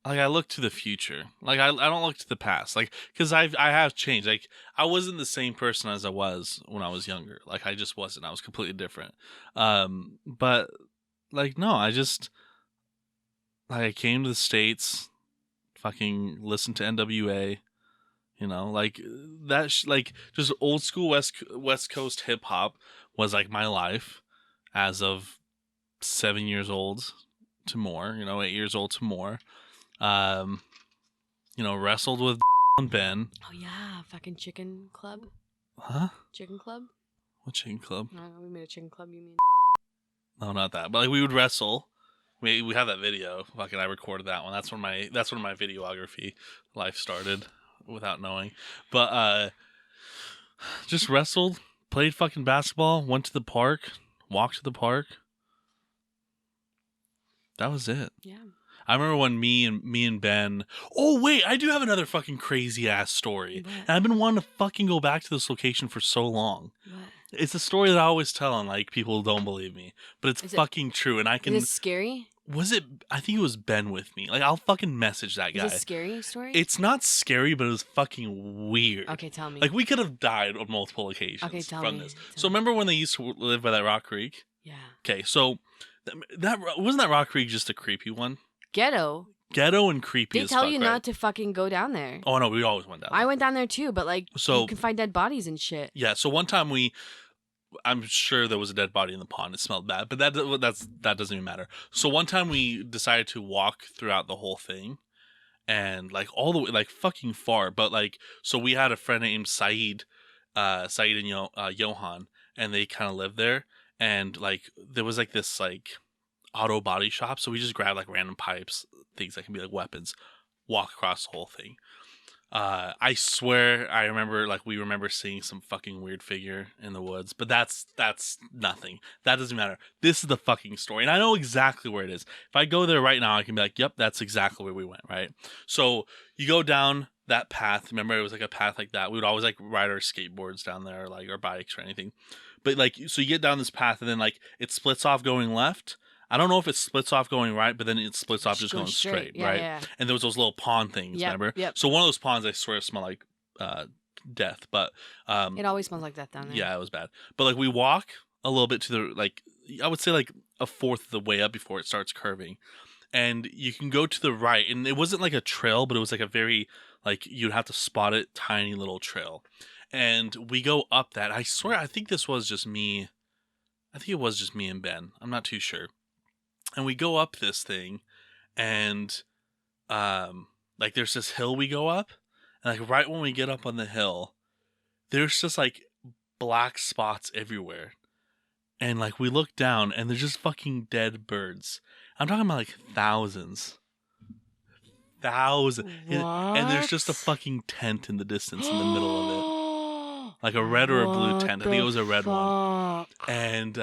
like, I look to the future. Like I don't look to the past. Like, because I have changed. Like, I wasn't the same person as I was when I was younger. Like, I just wasn't. I was completely different. But like, no, I just, like, I came to the States, fucking listened to NWA. Like that, like, just old school West Coast hip hop was, like, my life as of 7 years old to more, 8 years old to more. Wrestled with Ben. Oh yeah, fucking Chicken Club. Huh? Chicken Club? What Chicken Club? I don't know, we made a Chicken Club, you mean? No, not that. But like we would wrestle. We have that video. Fucking, I recorded that one. That's when my videography life started, without knowing. But just wrestled, played fucking basketball, went to the park, walked to the park. That was it. Yeah. I remember when me and Ben. Oh wait, I do have another fucking crazy ass story, and I've been wanting to fucking go back to this location for so long. What? It's a story that I always tell, and like people don't believe me, but it's fucking true. And I can. Is it scary? Was it? I think it was Ben with me. Like, I'll fucking message that guy. Is it a scary story? It's not scary, but it was fucking weird. Okay, tell me. Like, we could have died on multiple occasions from this. So remember when they used to live by that Rock Creek? Yeah. Okay, so that wasn't that Rock Creek just a creepy one? Ghetto And creepy. They tell you not to fucking go down there. Oh no, we always went down there. I went down there too, but like, you can find dead bodies and shit. Yeah, so one time I'm sure there was a dead body in the pond. It smelled bad, but that doesn't even matter. So one time we decided to walk throughout the whole thing, and like all the way, like fucking far. But like, so we had a friend named Saeed and Johan, and they kind of lived there. And like, there was like this like auto body shop, so we just grabbed like random pipes, things that can be like weapons, walk across the whole thing. I swear we remember seeing some fucking weird figure in the woods, but that's nothing. That doesn't matter. This is the fucking story, and I know exactly where it is. If I go there right now, I can be like, yep, that's exactly where we went, right? So you go down that path. Remember, it was like a path like that. We would always like ride our skateboards down there, or like our bikes or anything. But like, so you get down this path, and then like it splits off going left. I don't know if it splits off going right, but then it splits off just going straight, right? Yeah. And there was those little pond things, remember? Yep. So one of those ponds, I swear, smelled like death. But it always smells like death down there. Yeah, it was bad. But like, we walk a little bit to the, like, I would say like a fourth of the way up before it starts curving, and you can go to the right, and it wasn't like a trail, but it was like a very, like, you'd have to spot it, tiny little trail. And we go up that. I swear, I think this was just me. I think it was just me and Ben. I'm not too sure. And we go up this thing, and like, there's this hill we go up, and like right when we get up on the hill, there's just like black spots everywhere. And like, we look down, and there's just fucking dead birds. I'm talking about like thousands. And there's just a fucking tent in the distance in the middle of it. Like a red or a blue tent. I think it was a red one. And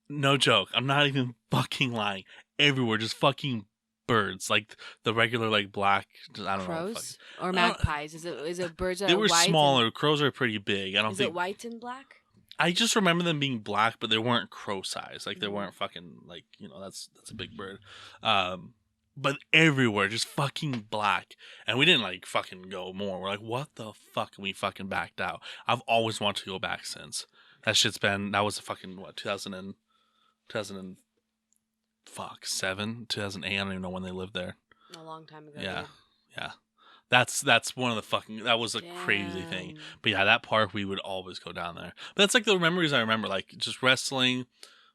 no joke, I'm not even fucking lying. Everywhere, just fucking birds, like the regular, like black. I don't crows know, or magpies. Is it birds that they are were white? Smaller. Crows are pretty big. I don't think. Is it white and black? I just remember them being black, but they weren't crow size. Like, they weren't fucking, like, that's a big bird. But everywhere, just fucking black. And we didn't like fucking go more. We're like, what the fuck? And we fucking backed out. I've always wanted to go back since. That was a fucking, what, 2007, 2008. I don't even know when they lived there. A long time ago. Yeah. That's one of the fucking, that was a crazy thing. But yeah, that park, we would always go down there. But that's like the memories I remember, like just wrestling,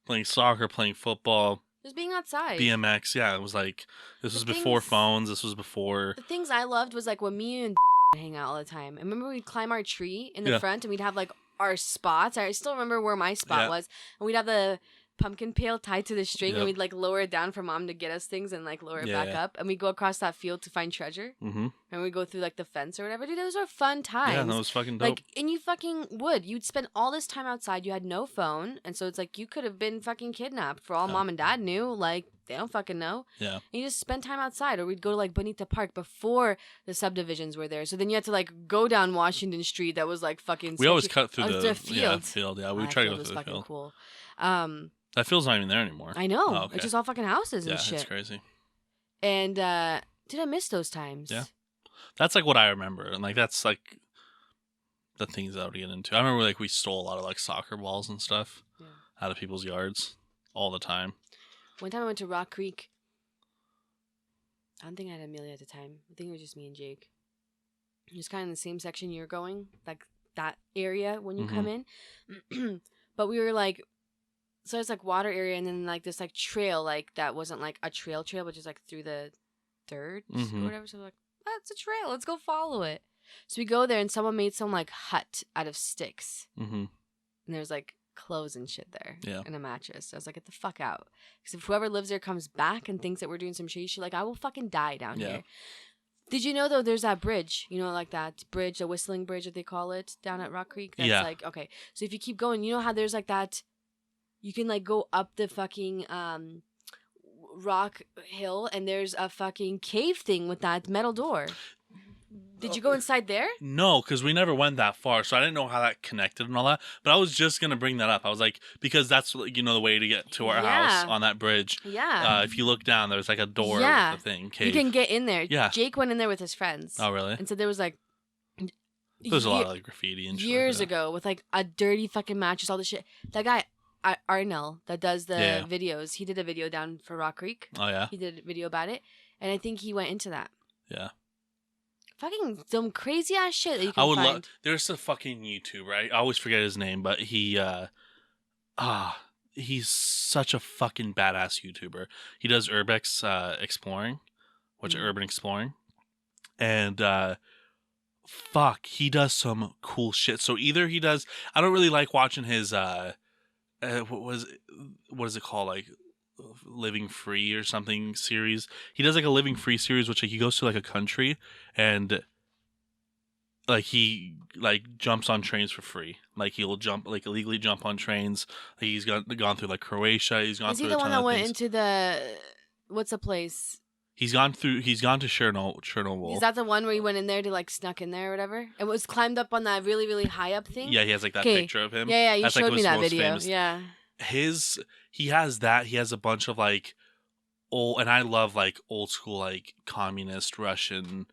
playing soccer, playing football. Just being outside. BMX, yeah. It was like, this was before phones. This was before. The things I loved was like when me and hang out all the time. I remember we'd climb our tree in the front, and we'd have like our spots. I still remember where my spot was. And we'd have the pumpkin pail tied to the string, and we'd like lower it down for mom to get us things, and like lower it back up, and we'd go across that field to find treasure. And we'd go through like the fence or whatever. Dude, those were fun times. Yeah, that was fucking dope. Like, and you fucking you'd spend all this time outside. You had no phone, and so it's like you could have been fucking kidnapped for all mom and dad knew. Like, they don't fucking know. Yeah. And you just spend time outside, or we'd go to like Bonita Park before the subdivisions were there. So then you had to like go down Washington Street. That was like fucking. We always cut through the field. Yeah, we would try to go through the fucking field. Cool. That field's not even there anymore. I know. Oh, okay. It's just all fucking houses and shit. Yeah, it's crazy. And did I miss those times? Yeah. That's like what I remember. And like, that's like the things I would get into. I remember like we stole a lot of like soccer balls and stuff out of people's yards all the time. One time I went to Rock Creek. I don't think I had Amelia at the time. I think it was just me and Jake. It was kind of in the same section you're going, like that area when you come in. But we were like, so it's like water area, and then like this like trail, like that wasn't like a trail, but just like through the dirt or whatever. So we're like, that's a trail. Let's go follow it. So we go there, and someone made some like hut out of sticks. And there's like clothes and shit there. Yeah. And a mattress. So I was like, get the fuck out. Because if whoever lives there comes back and thinks that we're doing some shady shit, like, I will fucking die down here. Did you know, though, there's that bridge, you know, like that bridge, the Whistling Bridge that they call it, down at Rock Creek? That's like, okay. So if you keep going, you know how there's like that, you can like go up the fucking rock hill and there's a fucking cave thing with that metal door. Did you go inside there? No, because we never went that far, so I didn't know how that connected and all that. But I was just gonna bring that up. I was like, because that's the way to get to our house on that bridge. Yeah. If you look down, there's like a door. With the thing. Cave. You can get in there. Yeah. Jake went in there with his friends. Oh really? And so there was like. There's a lot of like graffiti and shit years like ago with like a dirty fucking mattress, all the shit. That guy. Arnell that does the videos. He did a video down for Rock Creek. Oh yeah. He did a video about it, and I think he went into that. Yeah. Fucking some crazy ass shit that you can find. Love. There's a fucking YouTuber. I always forget his name, but he's such a fucking badass YouTuber. He does urbex exploring, urban exploring, and he does some cool shit. So either he does. I don't really like watching his what is it called, like Living Free or something series. He does like a Living Free series, which like he goes to like a country and like he like jumps on trains for free. Like he'll illegally jump on trains. Like, he's gone through like Croatia. He's gone. Is he the one that went into the what's the place? He's gone to Chernobyl. Is that the one where he went in there to like snuck in there or whatever? It was climbed up on that really, really high up thing? Yeah, he has like that picture of him. Yeah, you showed me that video. Famous. Yeah. He has that. He has a bunch of like old, and I love like old school like communist Russian,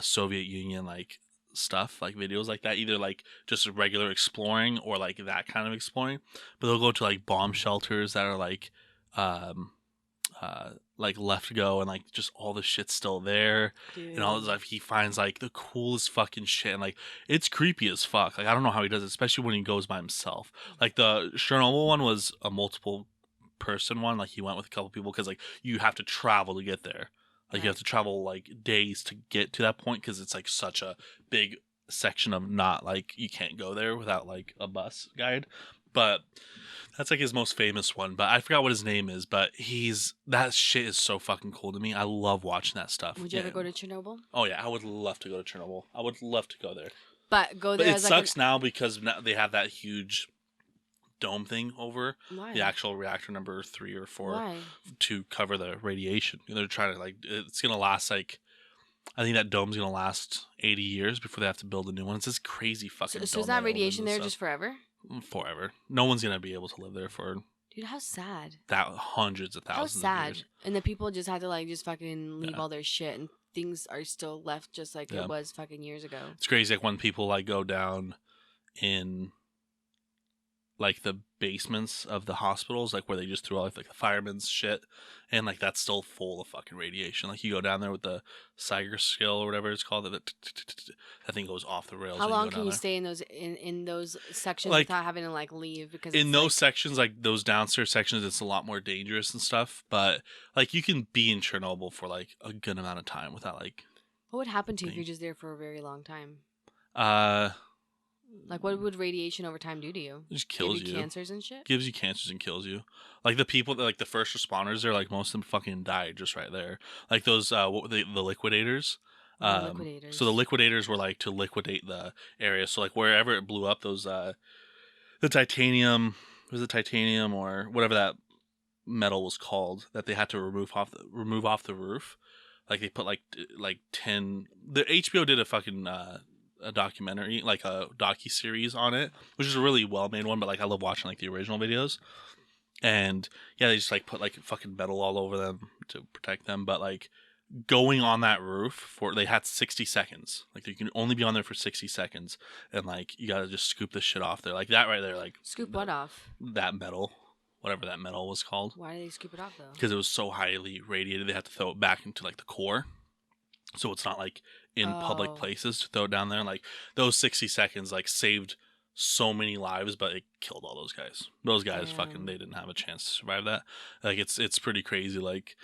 Soviet Union like stuff, like videos like that. Either like just regular exploring or like that kind of exploring. But they'll go to like bomb shelters that are like left to go and like just all the shit's still there. Dude. And all this stuff. He finds like the coolest fucking shit and like it's creepy as fuck. Like I don't know how he does it, especially when he goes by himself. Like the Chernobyl one was a multiple person one. Like he went with a couple people because like you have to travel to get there. Like you have to travel like days to get to that point because it's like such a big section of not like you can't go there without like a bus guide. But that's like his most famous one, but I forgot what his name is. But that shit is so fucking cool to me. I love watching that stuff. Would you ever go to Chernobyl? Oh yeah, I would love to go to Chernobyl. I would love to go there. But go there. But it sucks now because now they have that huge dome thing over the actual reactor number 3 or 4 to cover the radiation. They're trying to like it's gonna last like. I think that dome's gonna last 80 years before they have to build a new one. It's this crazy fucking. So is that radiation there just forever? Forever. No one's gonna be able to live there for. Dude, how sad. Hundreds of thousands. How sad. Of years. And the people just had to like just fucking leave all their shit, and things are still left just like it was fucking years ago. It's crazy, like when people like go down in like the basements of the hospitals, like where they just threw out like the firemen's shit, and like that's still full of fucking radiation. Like you go down there with the Siger skill or whatever it's called, that thing goes off the rails. How long can you stay in those sections like, without having to like leave? Because in those sections, like those downstairs sections, it's a lot more dangerous and stuff. But like you can be in Chernobyl for like a good amount of time without like. What would happen to you if you're just there for a very long time? Like, what would radiation over time do to you? It just kills you. Cancers and shit? Gives you cancers and kills you. Like, the people, like, the first responders there, like, most of them fucking died just right there. Like, those, what were they, the liquidators? Liquidators. So the liquidators were, like, to liquidate the area. So, like, wherever it blew up, those, the titanium, or whatever that metal was called, that they had to remove off the roof. Like, they put, like 10, the HBO did a fucking, a documentary, like a docu-series on it, which is a really well-made one, but like I love watching like the original videos. And yeah, they just like put like fucking metal all over them to protect them. But like going on that roof they had 60 seconds. Like you can only be on there for 60 seconds, and like you gotta just scoop this shit off there. Like that right there, like scoop what off? That metal, whatever that metal was called. Why did they scoop it off though? Because it was so highly radiated, they had to throw it back into like the core. So it's not like in public places to throw it down there. Like those 60 seconds like saved so many lives, but it killed all those guys. Those guys fucking, they didn't have a chance to survive that. Like it's pretty crazy. Like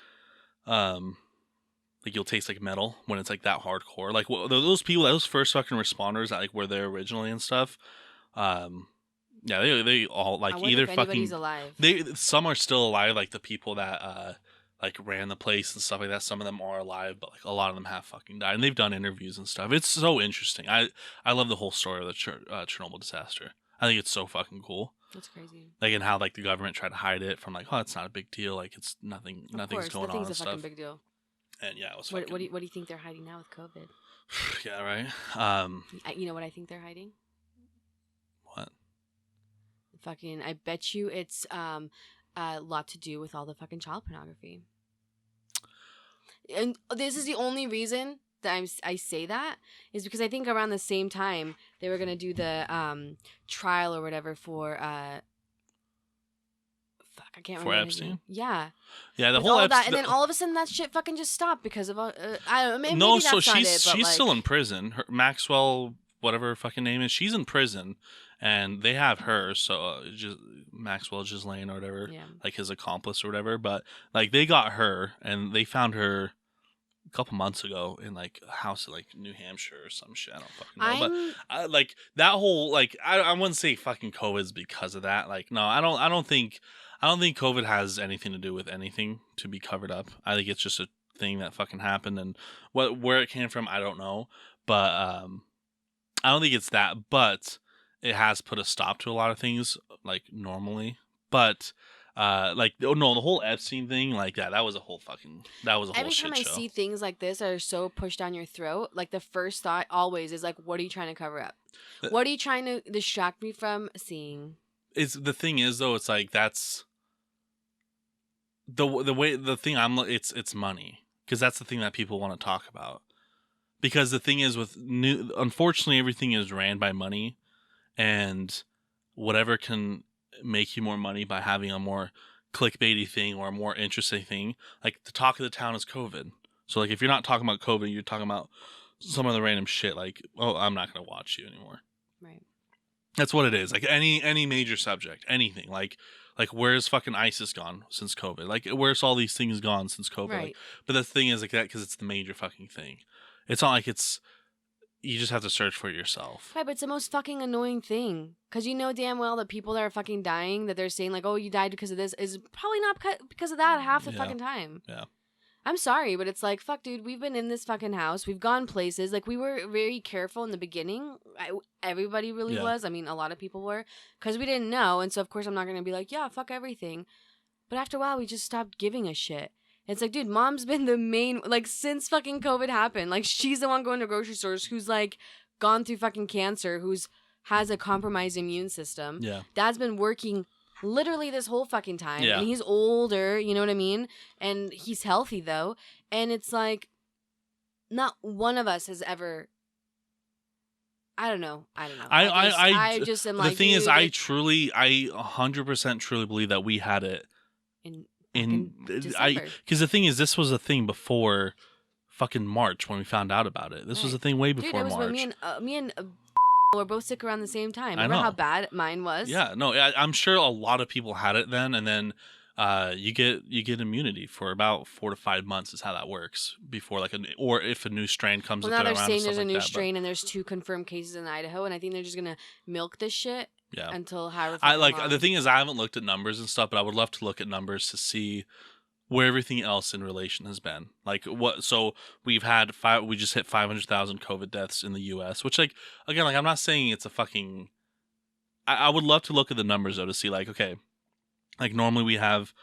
you'll taste like metal when it's like that hardcore. Like those people, those first fucking responders that like were there originally and stuff. Yeah, they all like I wonder either if anybody's fucking alive. some are still alive, like the people that like ran the place and stuff like that. Some of them are alive, but like a lot of them have fucking died, and they've done interviews and stuff. It's so interesting. I love the whole story of the Chernobyl disaster. I think it's so fucking cool. That's crazy. Like, and how like the government tried to hide it from like, oh, it's not a big deal. Like, it's nothing. Of Nothing's course, going on. nothing's And a stuff. fucking big deal. And yeah, it was. What do you think they're hiding now with COVID? Yeah, right. You know what I think they're hiding? What? Fucking, I bet you it's a lot to do with all the fucking child pornography. And this is the only reason that I say that is because I think around the same time they were gonna do the trial or whatever for I can't remember. For Epstein? Yeah. Yeah, the with whole all that, and then all of a sudden that shit fucking just stopped because of I don't know. Maybe no, that's so not she's it, but still in prison. Maxwell, whatever her fucking name is, she's in prison, and they have her. So just Maxwell Ghislaine or whatever, yeah. like his accomplice or whatever. But like they got her, and they found her a couple months ago in like a house in like New Hampshire or some shit. I don't fucking know. But like that whole like I wouldn't say fucking COVID's because of that. Like no, I don't think COVID has anything to do with anything to be covered up. I think it's just a thing that fucking happened, and where it came from, I don't know. But I don't think it's that. But it has put a stop to a lot of things like normally. But like no, the whole Epstein thing, like that was a whole shit show. Every time I see things like this that are so pushed down your throat, like the first thought always is like, what are you trying to cover up? What are you trying to distract me from seeing? The thing is though, it's like that's the thing it's money, because that's the thing that people want to talk about. Because the thing is unfortunately everything is ran by money, and whatever can make you more money by having a more clickbaity thing or a more interesting thing. Like the talk of the town is COVID. So like if you're not talking about COVID, you're talking about some other random shit like, oh, I'm not gonna watch you anymore. Right. That's what it is. Like any major subject, anything. Like where's fucking ISIS gone since COVID? Like where's all these things gone since COVID? Right. Like, but the thing is like that because it's the major fucking thing. It's not like you just have to search for it yourself. Right, but it's the most fucking annoying thing. Because you know damn well that people that are fucking dying, that they're saying like, oh, you died because of this, is probably not because of that half the fucking time. Yeah. I'm sorry, but it's like, fuck, dude, we've been in this fucking house. We've gone places. Like, we were very careful in the beginning. Everybody really was. I mean, a lot of people were. Because we didn't know. And so, of course, I'm not going to be like, yeah, fuck everything. But after a while, we just stopped giving a shit. It's like, dude, mom's been the main, like, since fucking COVID happened. Like, she's the one going to grocery stores who's, like, gone through fucking cancer, has a compromised immune system. Yeah. Dad's been working literally this whole fucking time. Yeah. And he's older, you know what I mean? And he's healthy, though. And it's like, not one of us has ever... I don't know. I just am like... The thing is, like, I 100% truly believe that we had it in December. Because the thing is, this was a thing before fucking March when we found out about it. This was a thing way before March. When me and were both sick around the same time. Remember how bad mine was? Yeah, no, I'm sure a lot of people had it then, and then you get immunity for about 4 to 5 months is how that works before or if a new strain comes. Well, now they're saying there's a new strain and there's 2 confirmed cases in Idaho, and I think they're just gonna milk this shit. Yeah. Until however long. The thing is, I haven't looked at numbers and stuff, but I would love to look at numbers to see where everything else in relation has been. Like what? So we just hit 500,000 COVID deaths in the U.S., which like again, like I'm not saying it's a fucking. I would love to look at the numbers though to see like okay, like normally we have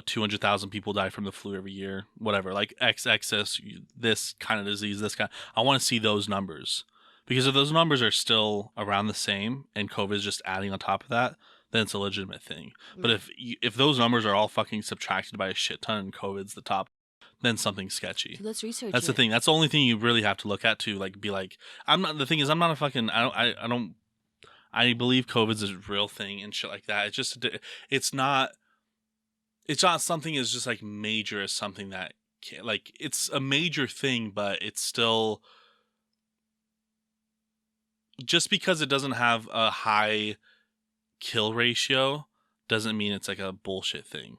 200,000 people die from the flu every year, whatever. Like excess this kind of disease, this kind. I want to see those numbers. Because if those numbers are still around the same and COVID is just adding on top of that, then it's a legitimate thing. But if those numbers are all fucking subtracted by a shit ton and COVID's the top, then something's sketchy. So let's research. That's the thing. That's the only thing you really have to look at to like be like. I'm not. The thing is, I'm not a fucking. I don't. I believe COVID's a real thing and shit like that. It's just. It's not. It's not something as just like major as something that like it's a major thing, but it's still. Just because it doesn't have a high kill ratio doesn't mean it's like a bullshit thing.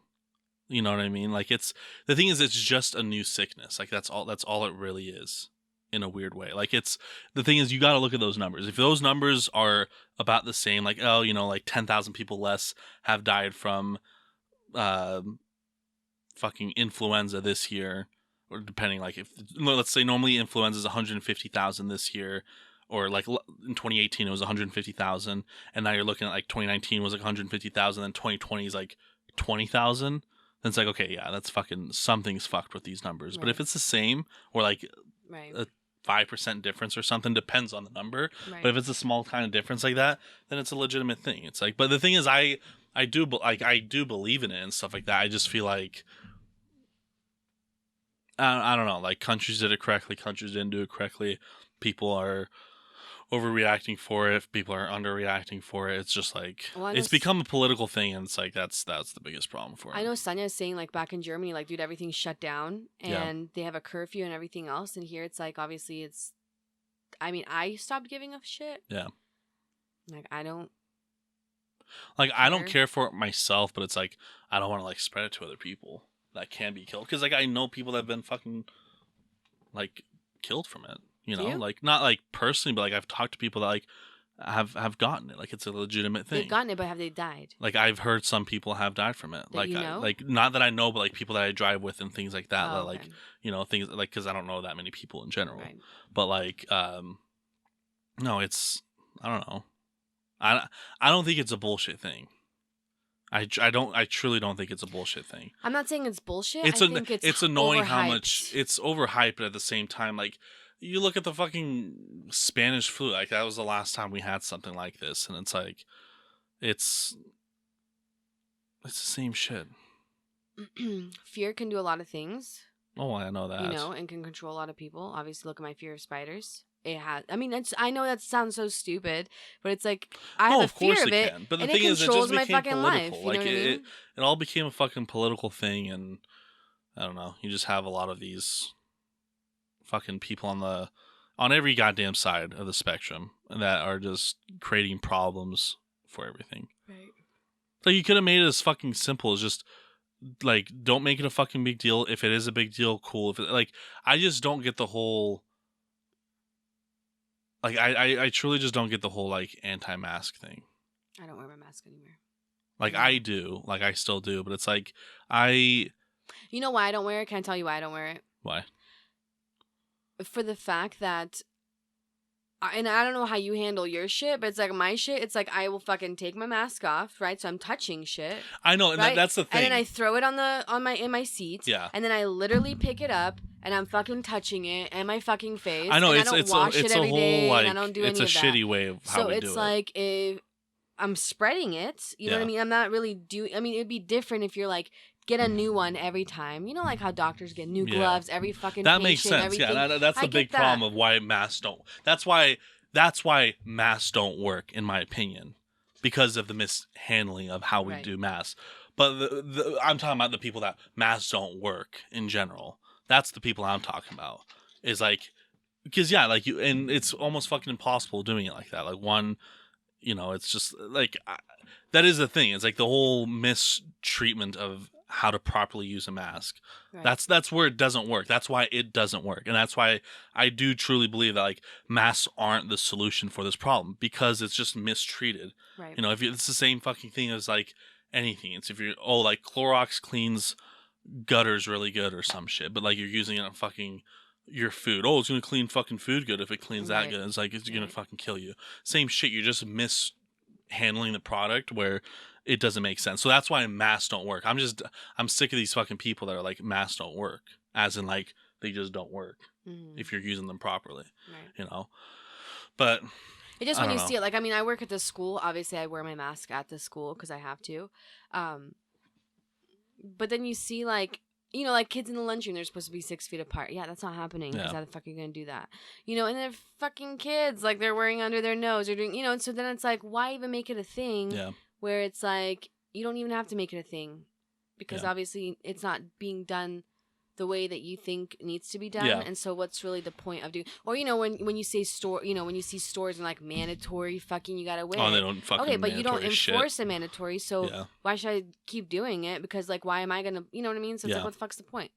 You know what I mean? Like the thing is it's just a new sickness. Like that's all it really is. in a weird way. Like the thing is, you got to look at those numbers. If those numbers are about the same, like, oh, you know, like 10,000 people less have died from fucking influenza this year, or depending, like, if let's say normally influenza is 150,000 this year, or like in 2018 it was 150,000, and now you're looking at like 2019 was like 150,000, and 2020 is like 20,000. Then it's like, okay, yeah, that's fucking, something's fucked with these numbers. Right. But if it's the same, or like a 5% difference or something, depends on the number. Right. But if it's a small kind of difference like that, then it's a legitimate thing. It's like, but the thing is, I do believe in it and stuff like that. I just feel like, I don't know, like, countries did it correctly, countries didn't do it correctly. People are overreacting for it. People are underreacting for it. It's just like, it's become a political thing, and it's like that's the biggest problem for it. I know Sonia is saying, like, back in Germany, like, dude, everything's shut down and they have a curfew and everything else. And here it's like, obviously I stopped giving a shit. Yeah. Like, I don't care for it myself, but it's like, I don't want to, like, spread it to other people that can be killed. Because, like, I know people that have been fucking, like, killed from it. You know, like, not like personally, but like, I've talked to people that like have gotten it. Like, it's a legitimate thing. They've gotten it, but have they died? Like, I've heard some people have died from it. That like, you know? like, not that I know, but like people that I drive with and things like that. Oh, That, okay. like, you know, things like, because I don't know that many people in general. Right. But like, no, it's, I don't know. I don't think it's a bullshit thing. I truly don't think it's a bullshit thing. I'm not saying it's bullshit. It's annoying overhyped. how much it's overhyped, but at the same time, like, you look at the fucking Spanish flu, like, that was the last time we had something like this, and it's like, it's the same shit. Fear can do a lot of things. Oh, I know that. You know, and can control a lot of people. Obviously, look at my fear of spiders. It has. I mean, I know that sounds so stupid, but it's like, I have a fear of it, but the and thing it is, controls it just my became fucking political. life. You Like, know what I mean? it all became a fucking political thing, and I don't know. You just have a lot of these fucking people on every goddamn side of the spectrum that are just creating problems for everything. Right. Like, you could have made it as fucking simple as just, like, don't make it a fucking big deal. If it is a big deal, cool. If it, like, I just don't get the whole, like, I truly just don't get the whole, like, anti-mask thing. I don't wear my mask anywhere. Like, I do. Like, I still do. But it's like, You know why I don't wear it? Can I tell you why I don't wear it? Why? For the fact that, and I don't know how you handle your shit, but it's like my shit, it's like I will fucking take my mask off, right? So I'm touching shit. I know, and right? That's the thing. And then I throw it in my seat. Yeah. And then I literally pick it up and I'm fucking touching it and my fucking face. I know, and it's I don't wash it every day, like, and I don't do it's any of that. It's a shitty way of how we do it. So it's like, if I'm spreading it, you know what I mean? I'm not really I mean, it'd be different if you're like, get a new one every time. You know, like how doctors get new gloves every fucking that patient, makes sense. everything. Yeah, that's the big problem of why masks don't. That's why masks don't work, in my opinion, because of the mishandling of how we do masks. But I'm talking about the people that masks don't work in general. That's the people I'm talking about. Is like, because like you, and it's almost fucking impossible doing it like that. Like, one, you know, it's just like, that is the thing. It's like the whole mistreatment of how to properly use a mask. Right. That's where it doesn't work. That's why it doesn't work. And that's why I do truly believe that, like, masks aren't the solution for this problem, because it's just mistreated. Right. You know, it's the same fucking thing as like anything. It's if you're, like, Clorox cleans gutters really good or some shit, but like you're using it on fucking your food. Oh, it's gonna clean fucking food good if it cleans that good. It's like, it's gonna fucking kill you. Same shit. You're just mishandling the product where it doesn't make sense. So that's why masks don't work. I'm sick of these fucking people that are like, masks don't work, as in like they just don't work if you're using them properly. Right. You know, but it just, when you see it, like, I mean, I work at this school. Obviously, I wear my mask at the school because I have to. But then you see, like, you know, like kids in the lunchroom, they're supposed to be 6 feet apart. Yeah, that's not happening. How the fuck are you going to do that? You know, and they're fucking kids. Like, they're wearing under their nose. They're doing, you know, and so then it's like, why even make it a thing? Yeah. Where it's like, you don't even have to make it a thing. Because obviously it's not being done the way that you think needs to be done. Yeah. And so what's really the point of doing, or, you know, when you say store, you know, when you see stores and like mandatory fucking, you gotta wear it. They don't fucking okay, but you don't enforce shit. A mandatory, so why should I keep doing it? Because, like, why am I gonna, you know what I mean? So it's like, what the fuck's the point?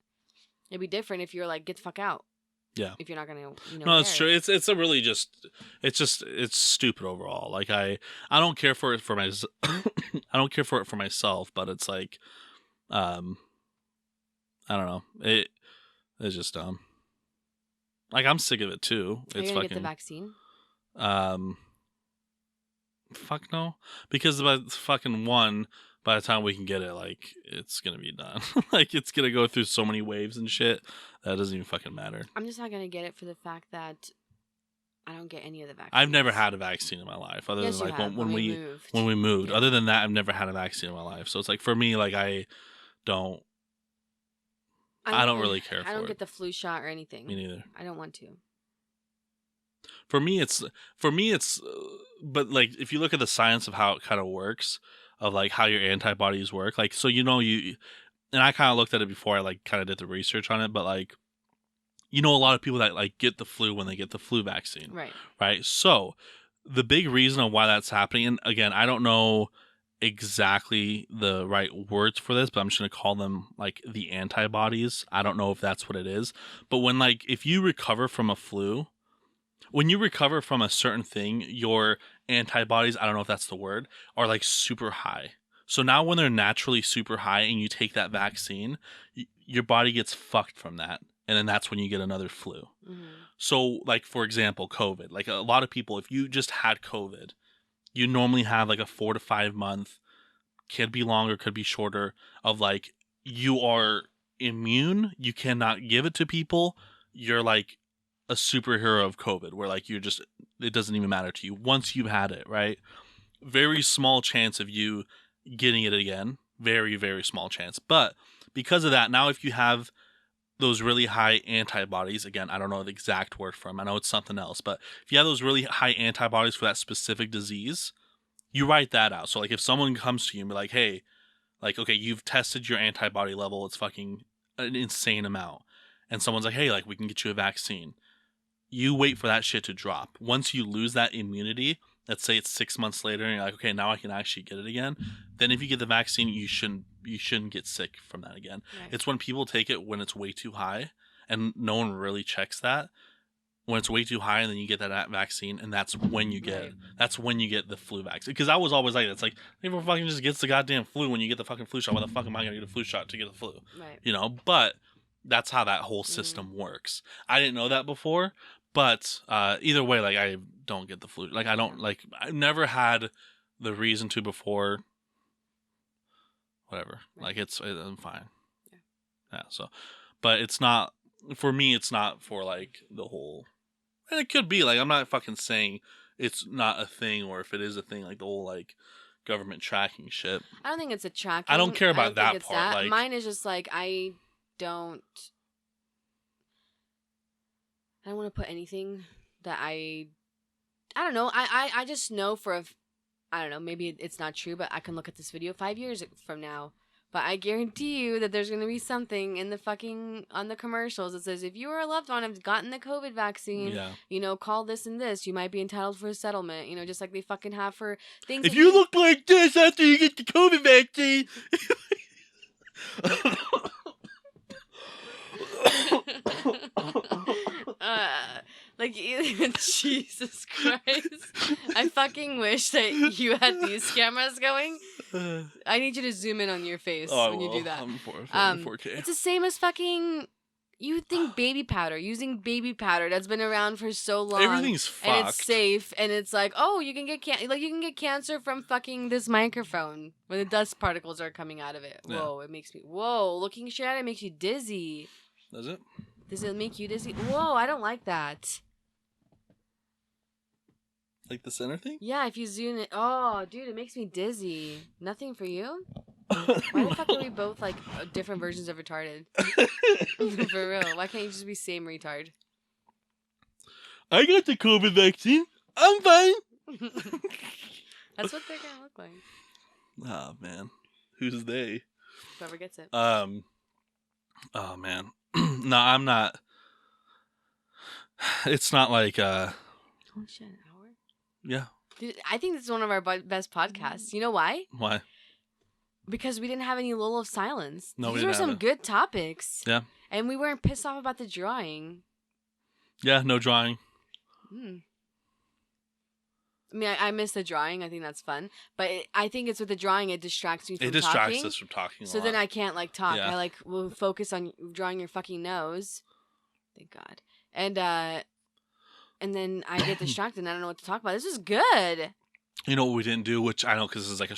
It'd be different if you're like, get the fuck out. Yeah. If you're not gonna, no, it's true. It's a really it's stupid overall. Like I don't care for it for my I don't care for it for myself, but it's like, I don't know. It's just dumb. Like I'm sick of it too. Are you gonna get the vaccine? Fuck no, because by the time we can get it, like it's gonna be done. Like it's gonna go through so many waves and shit that doesn't even fucking matter. I'm just not gonna get it for the fact that I don't get any of the vaccines. I've never had a vaccine in my life, other than like when we moved. Yeah. Other than that, I've never had a vaccine in my life. So it's like for me, like I don't really care for it. I don't get the flu shot or anything. Me neither. I don't want to. For me, it's, but like if you look at the science of how it kind of works, of like how your antibodies work, like so and I kind of looked at it before I like kind of did the research on it, but like a lot of people that like get the flu when they get the flu vaccine, right? So the big reason of why that's happening, and again, I don't know exactly the right words for this, but I'm just gonna call them like the antibodies. I don't know if that's what it is, but when like if you recover from a flu. When you recover from a certain thing, your antibodies, I don't know if that's the word, are like super high. So now when they're naturally super high and you take that vaccine, your body gets fucked from that. And then that's when you get another flu. Mm-hmm. So like, for example, COVID, like a lot of people, if you just had COVID, you normally have like a 4 to 5 month, could be longer, could be shorter, of like, you are immune. You cannot give it to people. You're like a superhero of COVID, where like it doesn't even matter to you once you've had it, right? Very small chance of you getting it again. Very, very small chance. But because of that, now if you have those really high antibodies, again, I don't know the exact word for them, I know it's something else, but if you have those really high antibodies for that specific disease, you write that out. So like if someone comes to you and be like, hey, like, okay, you've tested your antibody level, it's fucking an insane amount, and someone's like, hey, like we can get you a vaccine. You wait for that shit to drop. Once you lose that immunity, let's say it's 6 months later, and you're like, okay, now I can actually get it again. Then if you get the vaccine, you shouldn't get sick from that again. Right. It's when people take it when it's way too high, and no one really checks that. When it's way too high, and then you get that vaccine, and that's when you get the flu vaccine. Because I was always like, it's like everyone fucking just gets the goddamn flu when you get the fucking flu shot. Why the fuck am I gonna get a flu shot to get the flu? Right. But that's how that whole system works. I didn't know that before, but either way, like I don't get the flu. Like I don't like. I've never had the reason to before. Whatever. Right. Like I'm fine. Yeah. So, but it's not for me. It's not for like the whole. And it could be like I'm not fucking saying it's not a thing, or if it is a thing, like the whole like government tracking shit. I don't think it's a tracking. I don't care about that part. Like mine is just like I don't want to put anything that I don't know. I just know I don't know, maybe it's not true, but I can look at this video 5 years from now. But I guarantee you that there's going to be something in on the commercials that says, if you or a loved one have gotten the COVID vaccine, call this and this. You might be entitled for a settlement, just like they fucking have for things. If you look like this after you get the COVID vaccine. Jesus Christ. I fucking wish that you had these cameras going. I need you to zoom in on your face when you do that. I'm 4K. It's the same as fucking using baby powder that's been around for so long. Everything's fucked. And it's safe, and it's like, oh, you can get cancer from fucking this microphone when the dust particles are coming out of it. Yeah. Whoa, looking straight at it makes you dizzy. Does it? Does it make you dizzy? Whoa, I don't like that. Like the center thing? Yeah, if you zoom it. Oh, dude, it makes me dizzy. Nothing for you? Why the fuck are we both like different versions of retarded? For real. Why can't you just be same retard? I got the COVID vaccine. I'm fine. That's what they're gonna look like. Oh man. Who's they? Whoever gets it. Oh man. No, I'm not. It's not like holy shit, an hour? Yeah. Dude, I think this is one of our best podcasts. You know why? Why? Because we didn't have any lull of silence. No, These were some good topics. Yeah. And we weren't pissed off about the drawing. Yeah, no drawing. I mean, I miss the drawing. I think that's fun. But I think it's with the drawing, it distracts me from talking. It distracts us from talking so then I can't, like, talk. Yeah. I, will focus on drawing your fucking nose. Thank God. And then I get distracted and I don't know what to talk about. This is good. You know what we didn't do, which I know because this is like a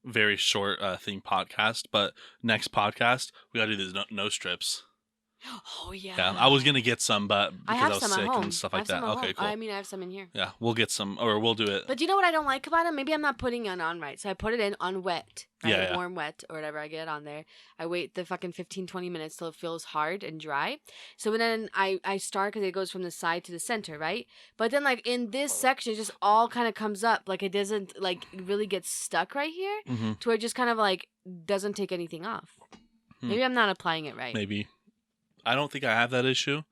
very short thing podcast, but next podcast, we got to do these nose strips. Oh, yeah. Yeah, I was going to get some, but because I was sick and stuff like that. Okay, cool. I mean, I have some in here. Yeah, we'll get some, or we'll do it. But do you know what I don't like about it? Maybe I'm not putting it on right. So I put it in on wet. Right? Yeah. Warm wet or whatever. I get it on there. I wait the fucking 15, 20 minutes till it feels hard and dry. So then I start because it goes from the side to the center, right? But then, like, in this section, it just all kind of comes up. Like, it doesn't, like, really get stuck right here. Mm-hmm. To where it just kind of, like, doesn't take anything off. Maybe I'm not applying it right. Maybe. I don't think I have that issue,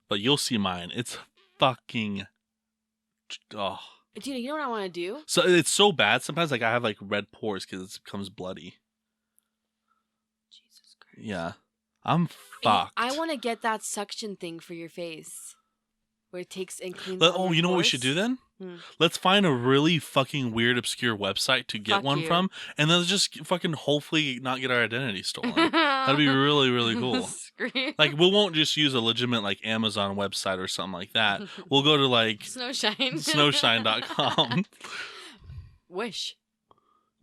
but you'll see mine. It's fucking... Oh. Dude, you know what I want to do? So it's so bad. Sometimes, like, I have, like, red pores because it becomes bloody. Jesus Christ. Yeah. I'm fucked. I want to get that suction thing for your face. Where it takes and cleans Oh, you know what we should do then? Let's find a really fucking weird, obscure website to get one from, and then just fucking hopefully not get our identity stolen. That'd be really, really cool. Like, we won't just use a legitimate, like, Amazon website or something like that. We'll go to, like, snowshine.com. Wish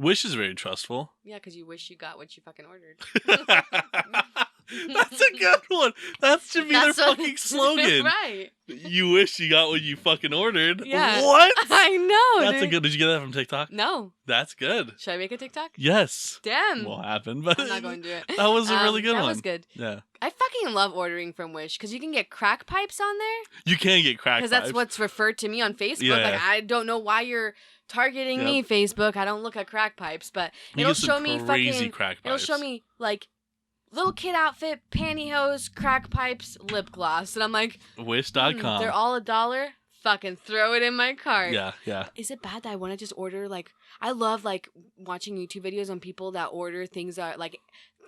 is very trustful. Yeah, because you wish you got what you fucking ordered. That's a good one. That should be their fucking slogan. Right. You wish you got what you fucking ordered. Yeah. What? I know. That's a good. Did you get that from TikTok? No. That's good. Should I make a TikTok? Yes. Damn. What happened? But I'm not going to do it. That was a really good one. That was good. Yeah. I fucking love ordering from Wish because you can get crack pipes on there. You can get crack pipes. Because that's what's referred to me on Facebook. Yeah. Like, I don't know why you're targeting me, Facebook. I don't look at crack pipes, but it'll show me crazy crack pipes. It'll show me, like, little kid outfit, pantyhose, crack pipes, lip gloss. And I'm like, Wish.com. They're all $1. Fucking throw it in my cart. Yeah. Is it bad that I want to just order, like, I love, like, watching YouTube videos on people that order things that, like,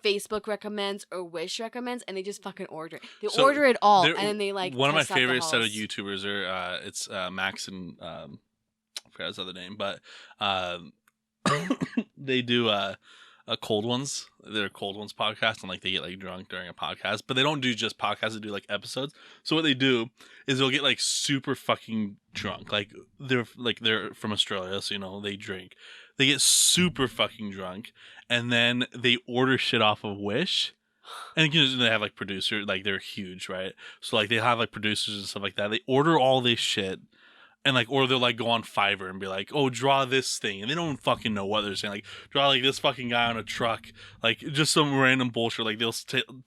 Facebook recommends or Wish recommends, and they just fucking order it. They order it all, and then they, like, one of my favorite set of YouTubers are, it's Max and, I forgot his other name, but they do cold ones. They're cold ones podcast, and, like, they get, like, drunk during a podcast, but they don't do just podcasts. They do, like, episodes. So what they do is they'll get, like, super fucking drunk. Like they're from Australia, so, you know, they drink. They get super fucking drunk, and then they order shit off of Wish. And, you know, they have, like, producers, like, they're huge, right? So, like, they have, like, producers and stuff like that. They order all this shit. And, like, or they'll, like, go on Fiverr and be like, oh, draw this thing. And they don't fucking know what they're saying. Like, draw, like, this fucking guy on a truck. Like, just some random bullshit. Like, they'll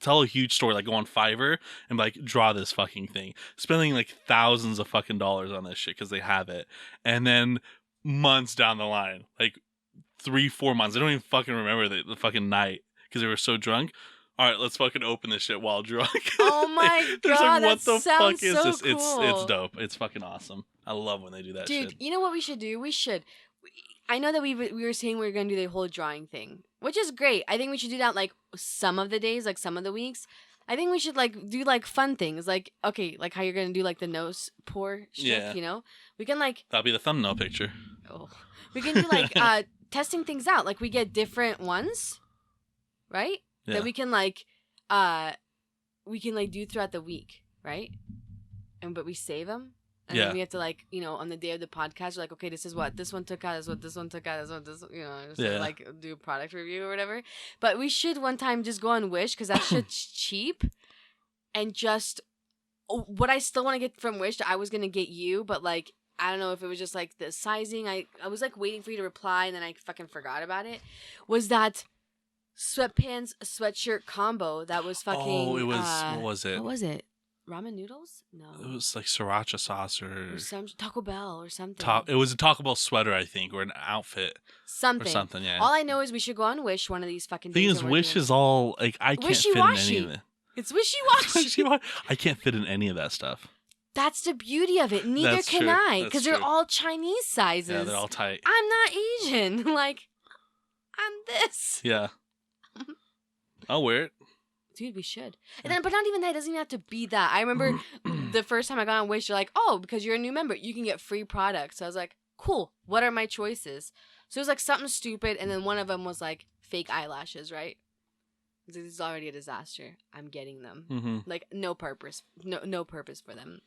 tell a huge story, like, go on Fiverr and be like, draw this fucking thing. Spending, like, thousands of fucking dollars on this shit because they have it. And then months down the line, like, 3-4 months, they don't even fucking remember the fucking night because they were so drunk. All right, let's fucking open this shit while drunk. Oh my God, like, what the fuck is this? Cool. It's dope. It's fucking awesome. I love when they do that shit. Dude, you know what we should do? I know that we were saying we were going to do the whole drawing thing, which is great. I think we should do that, like, some of the days, like, some of the weeks. I think we should, like, do, like, fun things. Like, okay, like how you're going to do, like, the nose pour shit, you know? We can, like... That'll be the thumbnail picture. Oh. We can do, like, testing things out. Like, we get different ones, right? Yeah. That we can, like, do throughout the week, right? But we save them. And then we have to, like, you know, on the day of the podcast, we're like, okay, this is what this one took out, this is what this one took out, this is what this, you know, just like, do a product review or whatever. But we should one time just go on Wish, because that shit's cheap. And just, what I still want to get from Wish, I was going to get you, but, like, I don't know if it was just, like, the sizing. I was, like, waiting for you to reply, and then I fucking forgot about it. Was that sweatpants, sweatshirt combo that was fucking... Oh, it was, what was it? What was it? Ramen noodles? No. It was like sriracha sauce or some Taco Bell or something. It was a Taco Bell sweater, I think, or an outfit. Something, yeah. All I know is we should go on Wish one of these fucking days. The thing is, Wish is all, like, I can't fit in any of it. It's wishy-washy. I can't fit in any of that stuff. That's the beauty of it. Neither can I, because they're all Chinese sizes. Yeah, they're all tight. I'm not Asian. Like, I'm this. Yeah. I'll wear it. Dude, we should. And then, but not even that. It doesn't even have to be that. I remember the first time I got on Wish, you're like, oh, because you're a new member, you can get free products. So I was like, cool. What are my choices? So it was like something stupid, and then one of them was like fake eyelashes, right? This is already a disaster. I'm getting them. Mm-hmm. Like no purpose for them.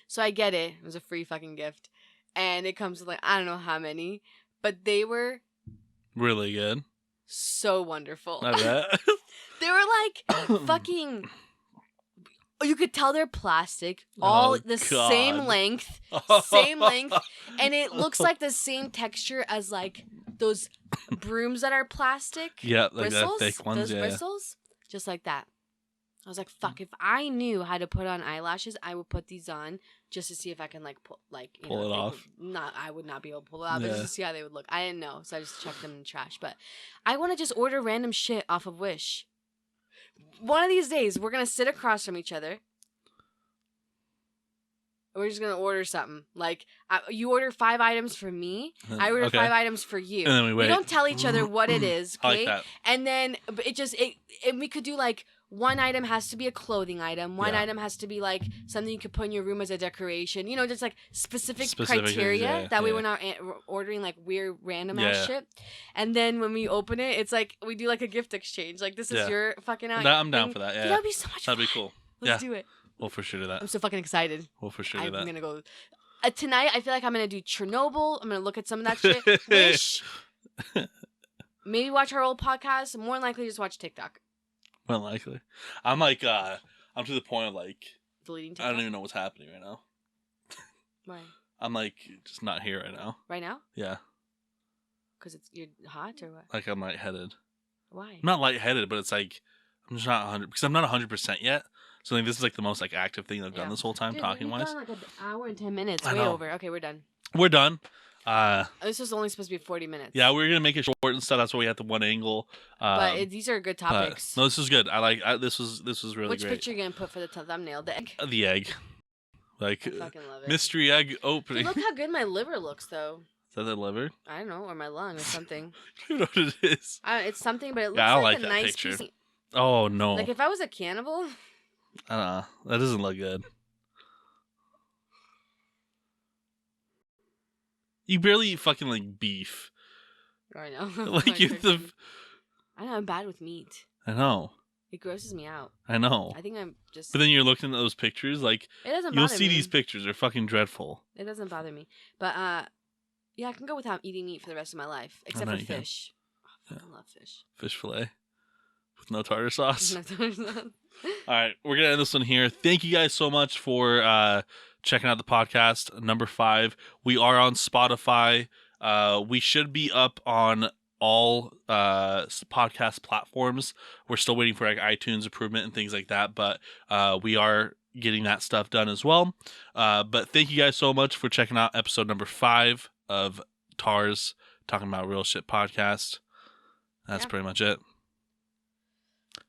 So I get it. It was a free fucking gift, and it comes with like I don't know how many, but they were really good. So wonderful. I bet. They were like fucking. You could tell they're plastic, all the same length, and it looks like the same texture as like those brooms that are plastic. Yeah, like bristles, that fake ones. Those bristles, just like that. I was like, "Fuck!" If I knew how to put on eyelashes, I would put these on just to see if I can like pull it off. I would not be able to pull it off, but just to see how they would look. I didn't know, so I just chucked them in the trash. But I want to just order random shit off of Wish. One of these days, we're gonna sit across from each other. We're just gonna order something. Like you order 5 items for me, I order 5 items for you. And then we wait. We don't tell each other what it is, okay? I like that. And then and we could do like one item has to be a clothing item. One item has to be like something you could put in your room as a decoration. You know, just like specific criteria that we were not ordering like weird random ass shit. And then when we open it, it's like we do like a gift exchange. Like this is your fucking item. I'm down for that. Yeah, that'd be so much fun. That'd be cool. Let's do it. We'll for sure do that. I'm so fucking excited. We'll for sure do that. I'm gonna go tonight. I feel like I'm gonna do Chernobyl. I'm gonna look at some of that shit. Wish. Maybe watch our old podcast. More than likely, just watch TikTok. More than likely. I'm like, I'm to the point of like deleting TikTok. I don't even know what's happening right now. Why? I'm like just not here right now. Right now? Yeah. Because you're hot or what? Like I'm lightheaded. Why? I'm not lightheaded, but it's like I'm just not 100 because I'm not 100% yet. So I think this is like the most like active thing I've done this whole time, talking wise. We've done like an hour and 10 minutes, way over. Okay, we're done. We're done. This was only supposed to be 40 minutes. Yeah, we were gonna make it short and stuff. That's why we had the one angle. But these are good topics. No, this is good. This was really Which great. Which picture are you gonna put for the thumbnail? The egg. The egg. Like I fucking love it. Mystery egg opening. Dude, look how good my liver looks, though. Is that the liver? I don't know, or my lung, or something. I don't know what it is. It's something, but it looks like a that nice picture. piece. Oh no! Like if I was a cannibal. That doesn't look good. You barely eat fucking like beef. I know. Like you're the. I know I'm bad with meat. I know. It grosses me out. I know. I think I'm just. But then you're looking at those pictures, like it doesn't. You'll bother see me. these pictures; they're fucking dreadful. It doesn't bother me, but yeah, I can go without eating meat for the rest of my life, except for fish. Oh, I love fish. Fish fillet with no tartar sauce. No tartar sauce. All right, we're gonna end this one here. Thank you guys so much for checking out the podcast number 5. We are on Spotify. We should be up on all podcast platforms. We're still waiting for like iTunes improvement and things like that, but we are getting that stuff done as well. But thank you guys so much for checking out episode number 5 of TARS, Talking About Real Shit podcast. That's pretty much it.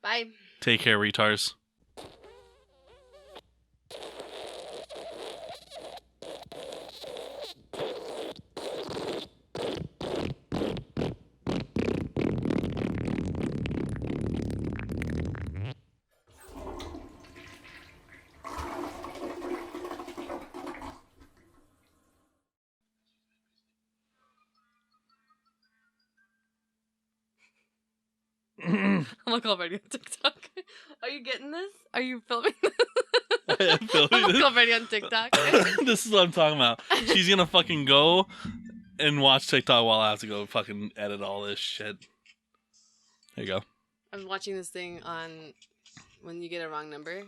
Bye. Take care, ReTARS. I'm like already on TikTok. Are you getting this? Are you filming this? I am filming I'm this. already on TikTok. This is what I'm talking about. She's gonna fucking go and watch TikTok while I have to go fucking edit all this shit. There you go. I'm watching this thing on when you get a wrong number.